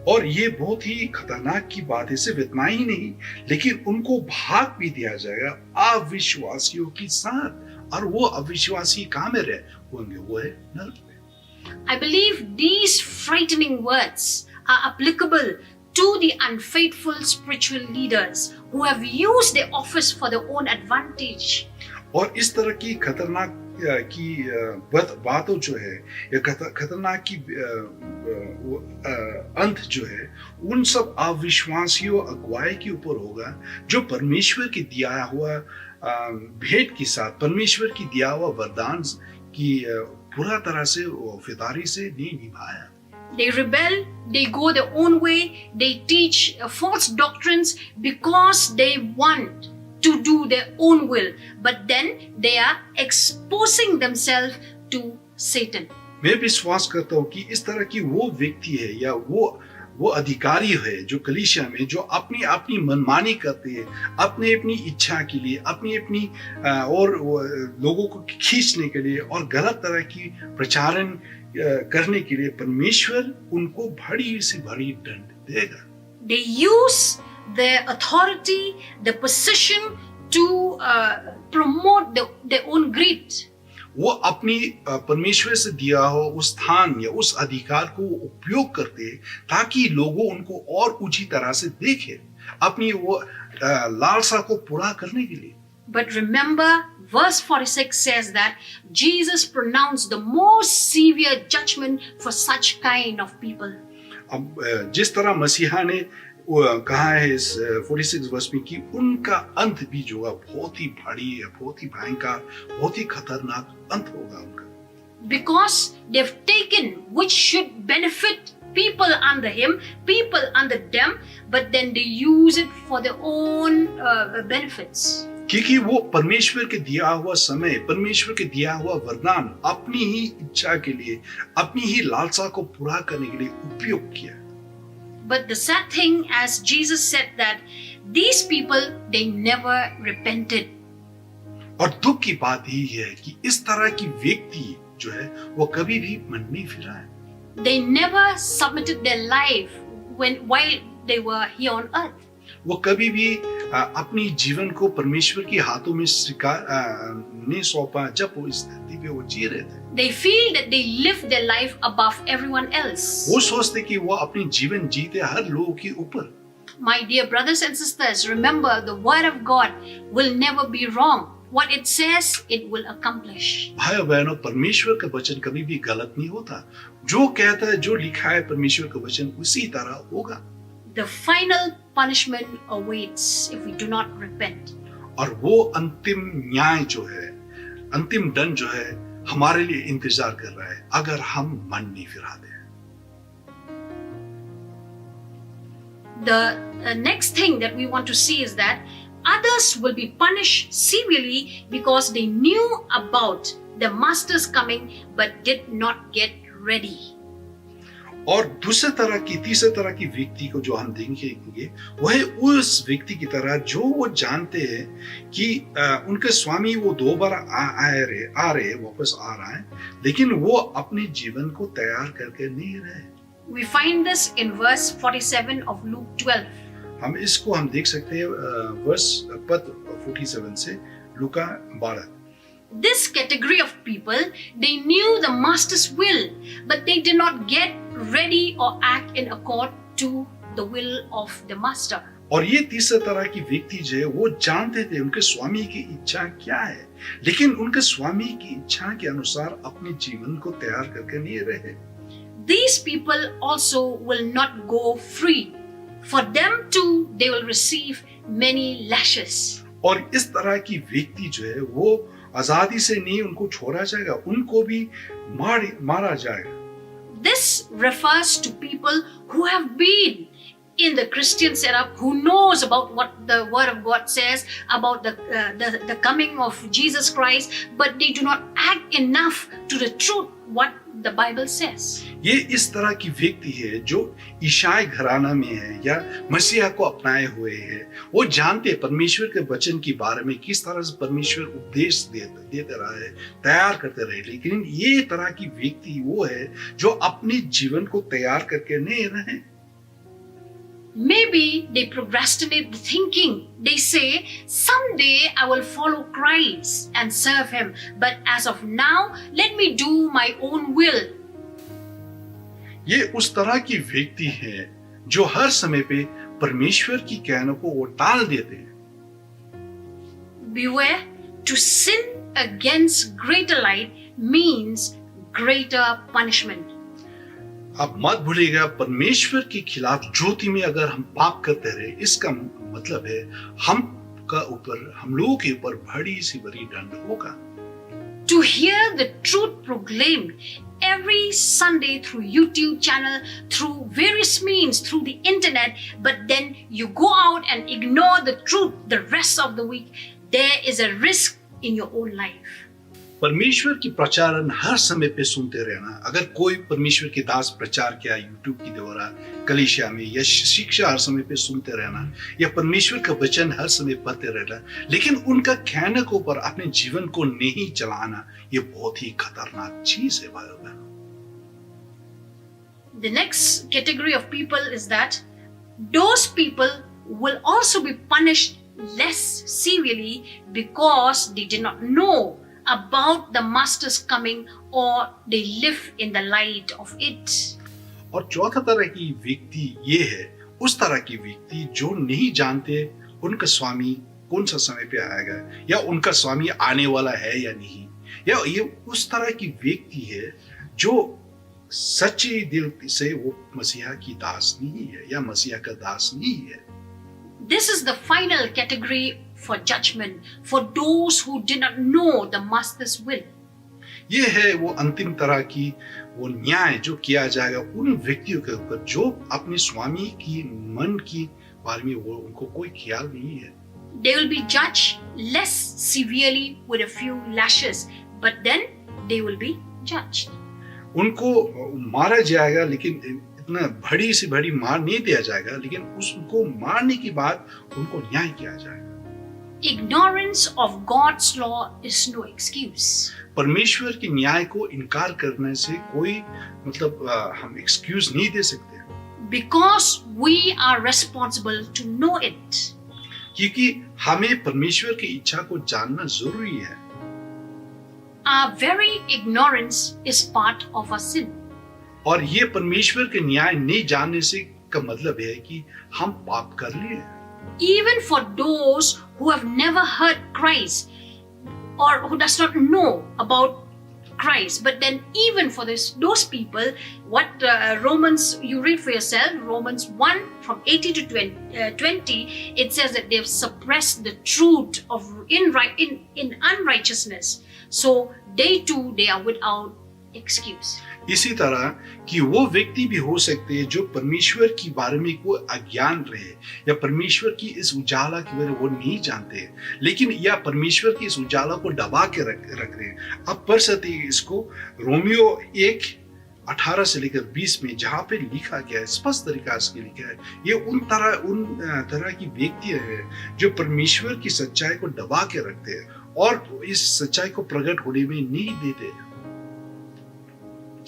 और ये बहुत ही खतरनाक की बात है, सिर्फ इतना ही नहीं, लेकिन उनको भाग भी दिया जाएगा अविश्वासियों के साथ, और वो अविश्वासी कहाँ में होंगे, वो है नरक में। I believe these frightening words are applicable to the unfaithful spiritual leaders who have used their office for their own advantage. और इस तरह की खतरनाक की बातों जो है, या खतरनाक की अंत जो है, उन सब अविश्वासियों अगुवाई के ऊपर होगा जो परमेश्वर के दिया हुआ भेंट के साथ, परमेश्वर की दिया हुआ वरदान की पूरा तरह से फिदारी से नहीं निभाया। They rebel, they go their own way, they teach false doctrines because they want to do their own will, but then they are exposing themselves to Satan. मैं विश्वास करता हूँ कि इस तरह की वो व्यक्ति है या वो अधिकारी है जो कलीसिया में जो अपनी अपनी मनमानी करते हैं, अपनी इच्छा के लिए, अपनी और लोगों को खींचने के लिए और गलत तरह की प्रचारण करने के लिए परमेश्वर उनको बड़ी से बड़ी दंड देगा। They use their authority, their position to promote their own greed. वो अपनी परमेश्वर से दिया हो उस स्थान या उस अधिकार को उपयोग करते ताकि लोगों उनको और ऊंची तरह से देखे, अपनी वो लालसा को पूरा करने के लिए। But remember, verse 46 says that Jesus pronounced the most severe judgment for such kind of people. अब जिस तरह मसीहा ने कहा है इस 46 वर्ष में कि उनका अंत भी जो है बहुत ही भारी है, बहुत ही भयंकर, बहुत ही खतरनाक अंत होगा उनका। Because they've taken which should benefit people under him, people under them, but then they use it for their own benefits. क्योंकि वो परमेश्वर के दिया हुआ समय, परमेश्वर के दिया हुआ वरदान अपनी ही इच्छा के लिए, अपनी ही लालसा को पूरा करने के लिए उपयोग किया। But the sad thing, as Jesus said, that these people, they never repented. और दुख की बात यही है कि इस तरह की व्यक्ति जो है वो कभी भी मन नहीं फिरा है। They never submitted their life while they were here on earth. वो कभी भी अपनी जीवन को परमेश्वर के हाथों में नहीं सौंपा जब वो इस धरती पे वो जी रहे थे। They feel that they live their life above everyone else. वो सोचते कि वो अपनी जीवन जीते हर लोग के ऊपर। My dear brothers and sisters, remember the word of God will never be wrong. What it says, it will accomplish. भाई बहनों, परमेश्वर का वचन कभी भी गलत नहीं होता। जो कहता है, जो लिखा है परमेश्वर का वचन, उसी तरह होगा। The final punishment awaits if we do not repent. और वो अंतिम न्याय जो है, अंतिम दंड जो है, हमारे लिए इंतजार कर रहा है अगर हम मन नहीं फिराते। The next thing that we want to see is that others will be punished severely because they knew about the master's coming but did not get ready. और दूसरे तरह की, तीसरे तरह की व्यक्ति को जो हम देखेंगे वह है उस व्यक्ति की तरह जो वो जानते हैं कि उनके स्वामी वो दोबारा आ रहे वापस आ रहा है, लेकिन वो अपने जीवन को तैयार करके नहीं रहे। We find this in verse 47 of Luke 12. हम इसको हम देख सकते हैं पद 47 से लूका 12। This category of people, they knew the master's will, but they did not get ready or act in accord to the will of the master. और ये तीसरे तरह की व्यक्ति जो है वो जानते थे उनके स्वामी की इच्छा क्या है, लेकिन उनके स्वामी की इच्छा के अनुसार अपने जीवन को तैयार करके नहीं रहे। These people also will not go free. For them too, they will receive many lashes. और इस तरह की व्यक्ति जो है वो आजादी से नहीं उनको छोड़ा जाएगा, उनको भी मारा जाएगा। This refers to people who have been in the Christian setup, who knows about what the Word of God says about the coming of Jesus Christ, but they do not act enough to the truth what the Bible says. ये इस तरह की व्यक्ति है जो ईसाई घराना में है या मसीहा को अपनाए हुए है। वो जानते हैं परमेश्वर के वचन के बारे में किस तरह से परमेश्वर उपदेश देते रहा है, तैयार करते रहे, लेकिन ये तरह की व्यक्ति वो है जो अपने जीवन को तैयार करके नहीं रहे। Maybe they procrastinate the thinking. They say, someday I will follow Christ and serve Him. But as of now, let me do my own will. ये उस तरह की व्यक्ति है जो हर समय पे परमेश्वर की कहनों को वो टाल देते हैं। Beware, to sin against greater light means greater punishment. आप मत भूलिएगा, परमेश्वर के खिलाफ ज्योति में अगर हम पाप करते रहे, इसका मतलब है हम लोगों के ऊपर बड़ी सी बड़ी दंड होगा। To hear the truth proclaimed every Sunday through YouTube channel, through various means, through the internet, but then you go out and ignore the truth the rest of the week, there is a risk in your own life. परमेश्वर की प्रचारण हर समय पे सुनते रहना। अगर कोई परमेश्वर के दास प्रचार किया यूट्यूब की द्वारा कलीसिया में, या शिक्षा हर समय पे सुनते रहना, या परमेश्वर का वचन हर समय पढ़ते रहना, लेकिन उनका कहने के ऊपर अपने जीवन को नहीं चलाना, ये बहुत ही खतरनाक चीज है भाई बहनों। The next category of people is that those people will also be punished less severely because they did not know about the master's coming or they live in the light of it. और चौथा तरह की व्यक्ति ये है उस तरह की व्यक्ति जो नहीं जानते उनका स्वामी कौन सा समय पे आएगा, या उनका स्वामी आने वाला है या नहीं, या ये उस तरह की व्यक्ति है जो सच्चे दिल से वो मसीहा की दास नहीं है या मसीहा का दास नहीं है। This is the final category for judgment for those who did not know the master's will. ये है वो अंतिम तरह की वो न्याय जो किया जाएगा उन व्यक्तियों के ऊपर जो अपने स्वामी की मन की बारे में वो उनको कोई ख्याल नहीं है। They will be judged less severely with a few lashes, but then they will be judged. उनको मारा जाएगा, लेकिन इतना बड़ी से बड़ी मार नहीं दिया जाएगा, लेकिन उसको मारने के बाद उनको न्याय किया जाएगा। Ignorance of God's law is no excuse. परमेश्वर के न्याय को इनकार करने से कोई हम एक्सक्यूज नहीं दे सकते, Because we are responsible to know it. क्योंकि हमें परमेश्वर की इच्छा को जानना जरूरी है। Our very ignorance is part of our sin. और ये परमेश्वर के न्याय नहीं जानने से का मतलब है कि हम पाप कर लिए। Even for those who have never heard Christ or who does not know about Christ. But then even for those people, what Romans, you read for yourself, Romans 1 from 18 to 20, it says that they've suppressed the truth of in unrighteousness. So they too, they are without excuse. इसी तरह कि वो व्यक्ति भी हो सकते हैं जो परमेश्वर की बारे में कोई अज्ञान रहे या परमेश्वर की इस उजाला के बारे में वो नहीं जानते, लेकिन या परमेश्वर की इस उजाला को दबा के रख रहे हैं। अब पढ़ सकते हैं इसको रोमियो 1:18 से लेकर 20 में, जहाँ पे लिखा गया है, स्पष्ट तरीका से लिखा है, ये उन तरह की व्यक्ति है जो परमेश्वर की सच्चाई को दबा के रखते हैं और इस सच्चाई को प्रकट होने में नहीं देते।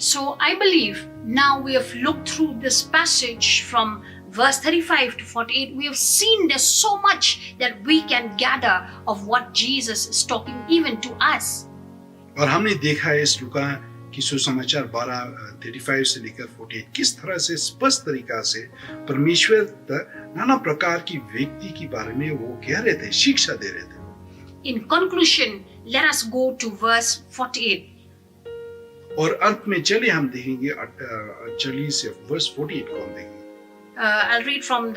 So I believe now we have looked through this passage from verse 35 to 48. We have seen there's so much that we can gather of what Jesus is talking even to us. और हमने देखा है इस लूका की सुसमाचार 12:35 से लेकर 48 किस तरह से स्पष्ट तरीका से परमेश्वर नाना प्रकार की व्यक्ति के बारे में वो कह रहे थे, शिक्षा दे रहे थे। In conclusion, let us go to verse 48. और अंत में चलिए हम देखेंगे 40 से वर्स 48 को हम देखेंगे। I'll read from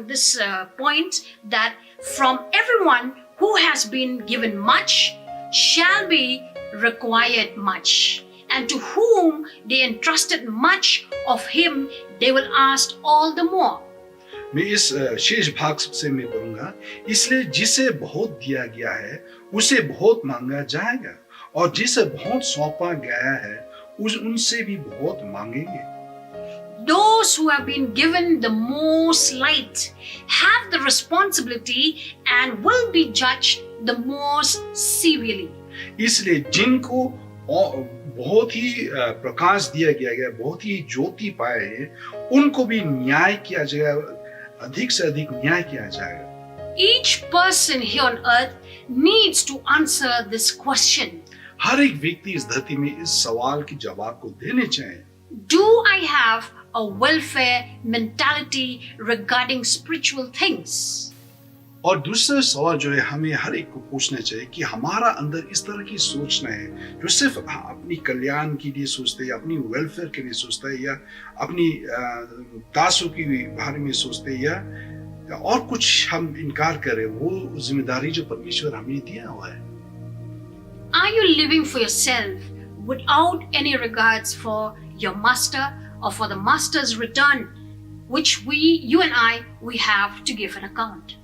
this point that from everyone who has been given much shall be required much, and to whom they entrusted much of him they will ask all the more. मैं इस शेष भाग से मैं पढ़ूंगा, इसलिए जिसे बहुत दिया गया है उसे बहुत मांगा जाएगा, और जिसे बहुत सौंपा गया है उनसे भी बहुत मांगेंगे। Those who have been given the most light have the responsibility and will be judged the most severely. इसलिए जिनको बहुत ही प्रकाश दिया गया है, बहुत ही ज्योति पाए हैं, उनको भी न्याय किया जाएगा, अधिक से अधिक न्याय किया जाएगा। Each person here on earth needs to answer this question. हर एक व्यक्ति इस धरती में इस सवाल के जवाब को देने चाहिए। Do I have a welfare mentality regarding spiritual things? और दूसरा सवाल जो है हमें हर एक को पूछना चाहिए कि हमारा अंदर इस तरह की सोचना है जो सिर्फ अपनी कल्याण के लिए सोचते हैं, अपनी वेलफेयर के लिए सोचता है, या अपनी तासों के बारे में सोचते हैं, या और कुछ हम इनकार करें वो जिम्मेदारी जो परमेश्वर हमें दिया हुआ है। Are you living for yourself without any regards for your master or for the master's return, which you and I, we have to give an account?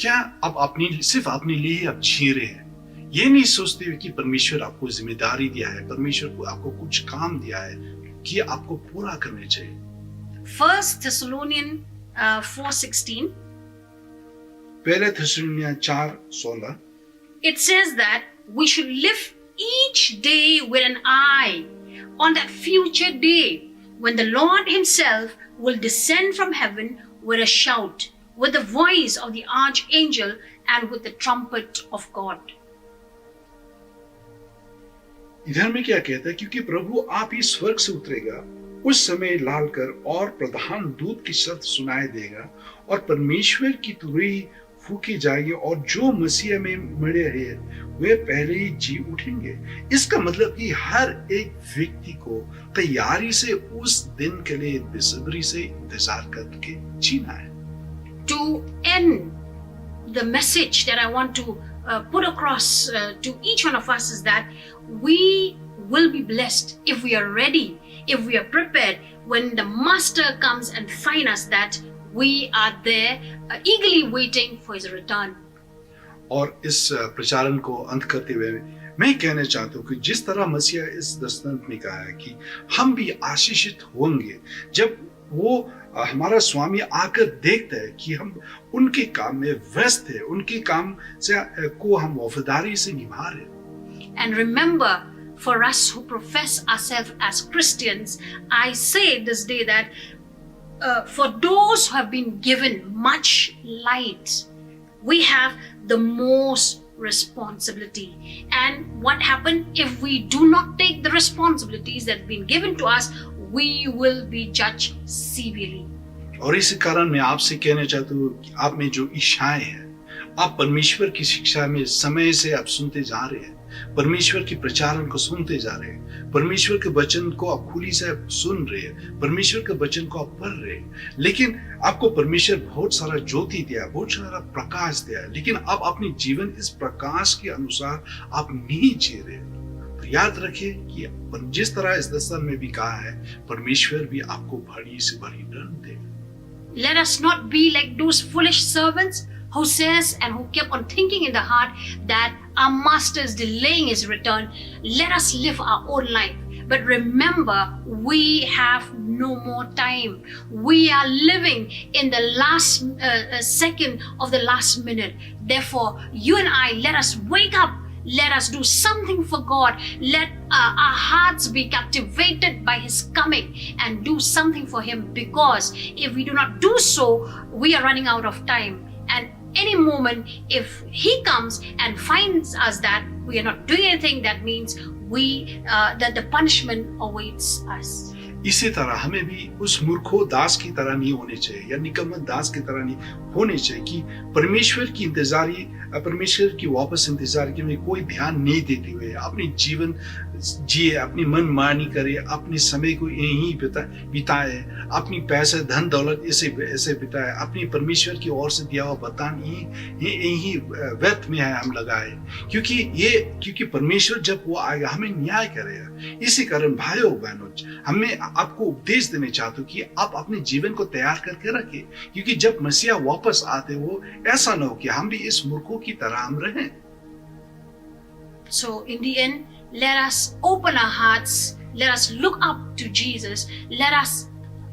क्या आप सिर्फ अपने लिए आप जी रहे हैं, ये नहीं सोचते हुए कि परमेश्वर आपको जिम्मेदारी दिया है, परमेश्वर को आपको कुछ काम दिया है कि आपको पूरा करने चाहिए। 1 Thessalonians 4:16. पहले थिस्सलुनीकियों 4:16 It says that we should live each day with an eye on that future day when the Lord himself will descend from heaven with a shout, with the voice of the archangel and with the trumpet of God. इधर में क्या कहता है, क्योंकि प्रभु आप ही स्वर्ग से उतरेगा, उस समय लाल कर और प्रधान दूत की शब्द सुनाई देगा और परमेश्वर की तुरही फूकी जाएगी और जो मसीह में मरे हैं वे पहले ही जी उठेंगे। इसका मतलब कि हर एक व्यक्ति को तैयारी से उस दिन के लिए बेसब्री से इंतजार करके जीना है। To end the message that I want to put across to each one of us is that we will be blessed if we are ready, if we are prepared when the master comes and find us that we are there eagerly waiting for his return. और इस प्रचारण को अंत करते हुए मैं कहना चाहता हूँ कि जिस तरह मसीह इस दस्तक में कहा है कि हम भी आशीषित होंगे जब वो हमारा स्वामी आकर देखता है कि हम उनके काम में व्यस्त है, उनके काम से को हम वफादारी से निभा रहे। And remember, for us who profess ourselves as Christians, I say this day that for those who have been given much light, we have the most responsibility. And what happens if we do not take the responsibilities that have been given to us? We will be judged severely. और इस कारण मैं आपसे कहना चाहता हूँ कि आप में जो इच्छाएं हैं, आप परमेश्वर की शिक्षा में समय से आप सुनते जा रहे हैं, परमेश्वर के प्रचारण को सुनते जा रहे हैं, परमेश्वर के वचन को आप खुली से सुन रहे हैं, परमेश्वर के वचन को आप पढ़ रहे हैं, लेकिन आपको परमेश्वर बहुत सारा ज्योति दिया, बहुत सारा प्रकाश दिया, लेकिन अब अपनी जीवन इस प्रकाश के अनुसार आप नहीं जी रहे। तो याद रखिए कि जिस तरह इस दस्तन में भी कहा है, परमेश्वर भी आपको बड़ी से बड़ी दंड देगा। Let us not be like those foolish servants who says and who kept on thinking in the heart that our master is delaying his return. Let us live our own life. But remember, we have no more time. We are living in the last second of the last minute. Therefore, you and I, let us wake up. Let us do something for God. Let our hearts be captivated by His coming and do something for Him, because if we do not do so, we are running out of time. And any moment, if He comes and finds us that we are not doing anything, that means that the punishment awaits us. इसी तरह हमें भी उस मूर्खों दास की तरह नहीं होने चाहिए, या निकम्मा दास की तरह नहीं होने चाहिए कि परमेश्वर की वापस इंतजार की में कोई ध्यान नहीं देते हुए अपनी जीवन जिए, अपनी मन मानी करे, अपने समय को यहीं बिताए, अपनी पैसे धन दौलत ऐसे बिताए, अपनी परमेश्वर की ओर से दिया हुआ वरदान यही व्यर्थ में है हम लगाए, क्योंकि परमेश्वर जब वो आएगा हमें न्याय करेगा। इसी कारण भाइयों बहनों, हमें आपको उपदेश देने चाहते हो कि आप अपने जीवन को तैयार करके रखें, क्योंकि जब मसीहा वापस आते हो ऐसा न हो कि हम भी इस मूर्खों की तरह हम रहें। So in the end, let us open our hearts, let us look up to Jesus, let us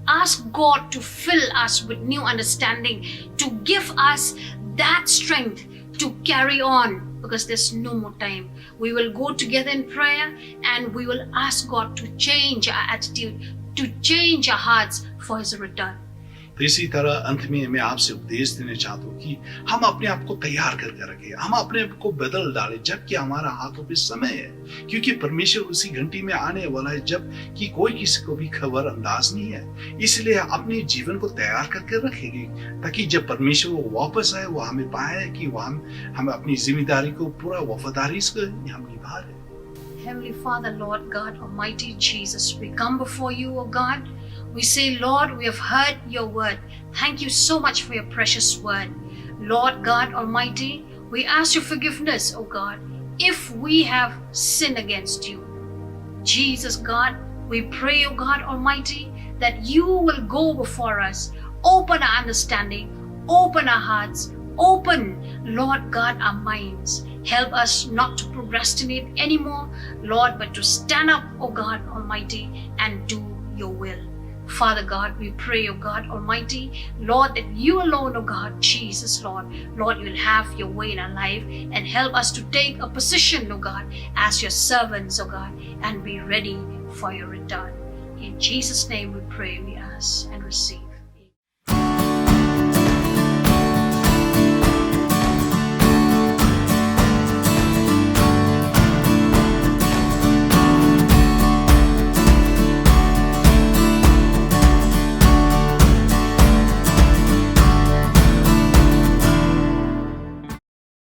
ask God to fill us with new understanding, to give us that strength to carry on, because there's no more time. We will go together in prayer and we will ask God to change our attitude, to change our hearts for His return. तो इसी तरह अंत में मैं आपसे उपदेश देने चाहता हूँ कि हम अपने आप को तैयार करके रखें, हम अपने आप को बदल डालें जबकि हमारा हाथों पे समय है, क्योंकि परमेश्वर उसी घंटी में आने वाला है जब कि कोई किसी को भी खबर अंदाज नहीं है। इसलिए अपने जीवन को तैयार करके रखेंगे ताकि जब परमेश्वर वो वापस आए वो हमें पाए कि वो हम अपनी जिम्मेदारी को पूरा वफादारी से हम निभा रहे। Heavenly Father, Lord God Almighty Jesus, we come before you, O God. We say, Lord, we have heard your word. Thank you so much for your precious word. Lord God Almighty, we ask your forgiveness, O God, if we have sinned against you. Jesus, God, we pray, O God Almighty, that you will go before us, open our understanding, open our hearts, open, Lord God, our minds. Help us not to procrastinate anymore, Lord, but to stand up, O God Almighty, and do your will. Father God, we pray, O God Almighty, Lord, that you alone, O God, Jesus, Lord, you'll have your way in our life and help us to take a position, O God, as your servants, O God, and be ready for your return. In Jesus' name we pray, we ask and receive.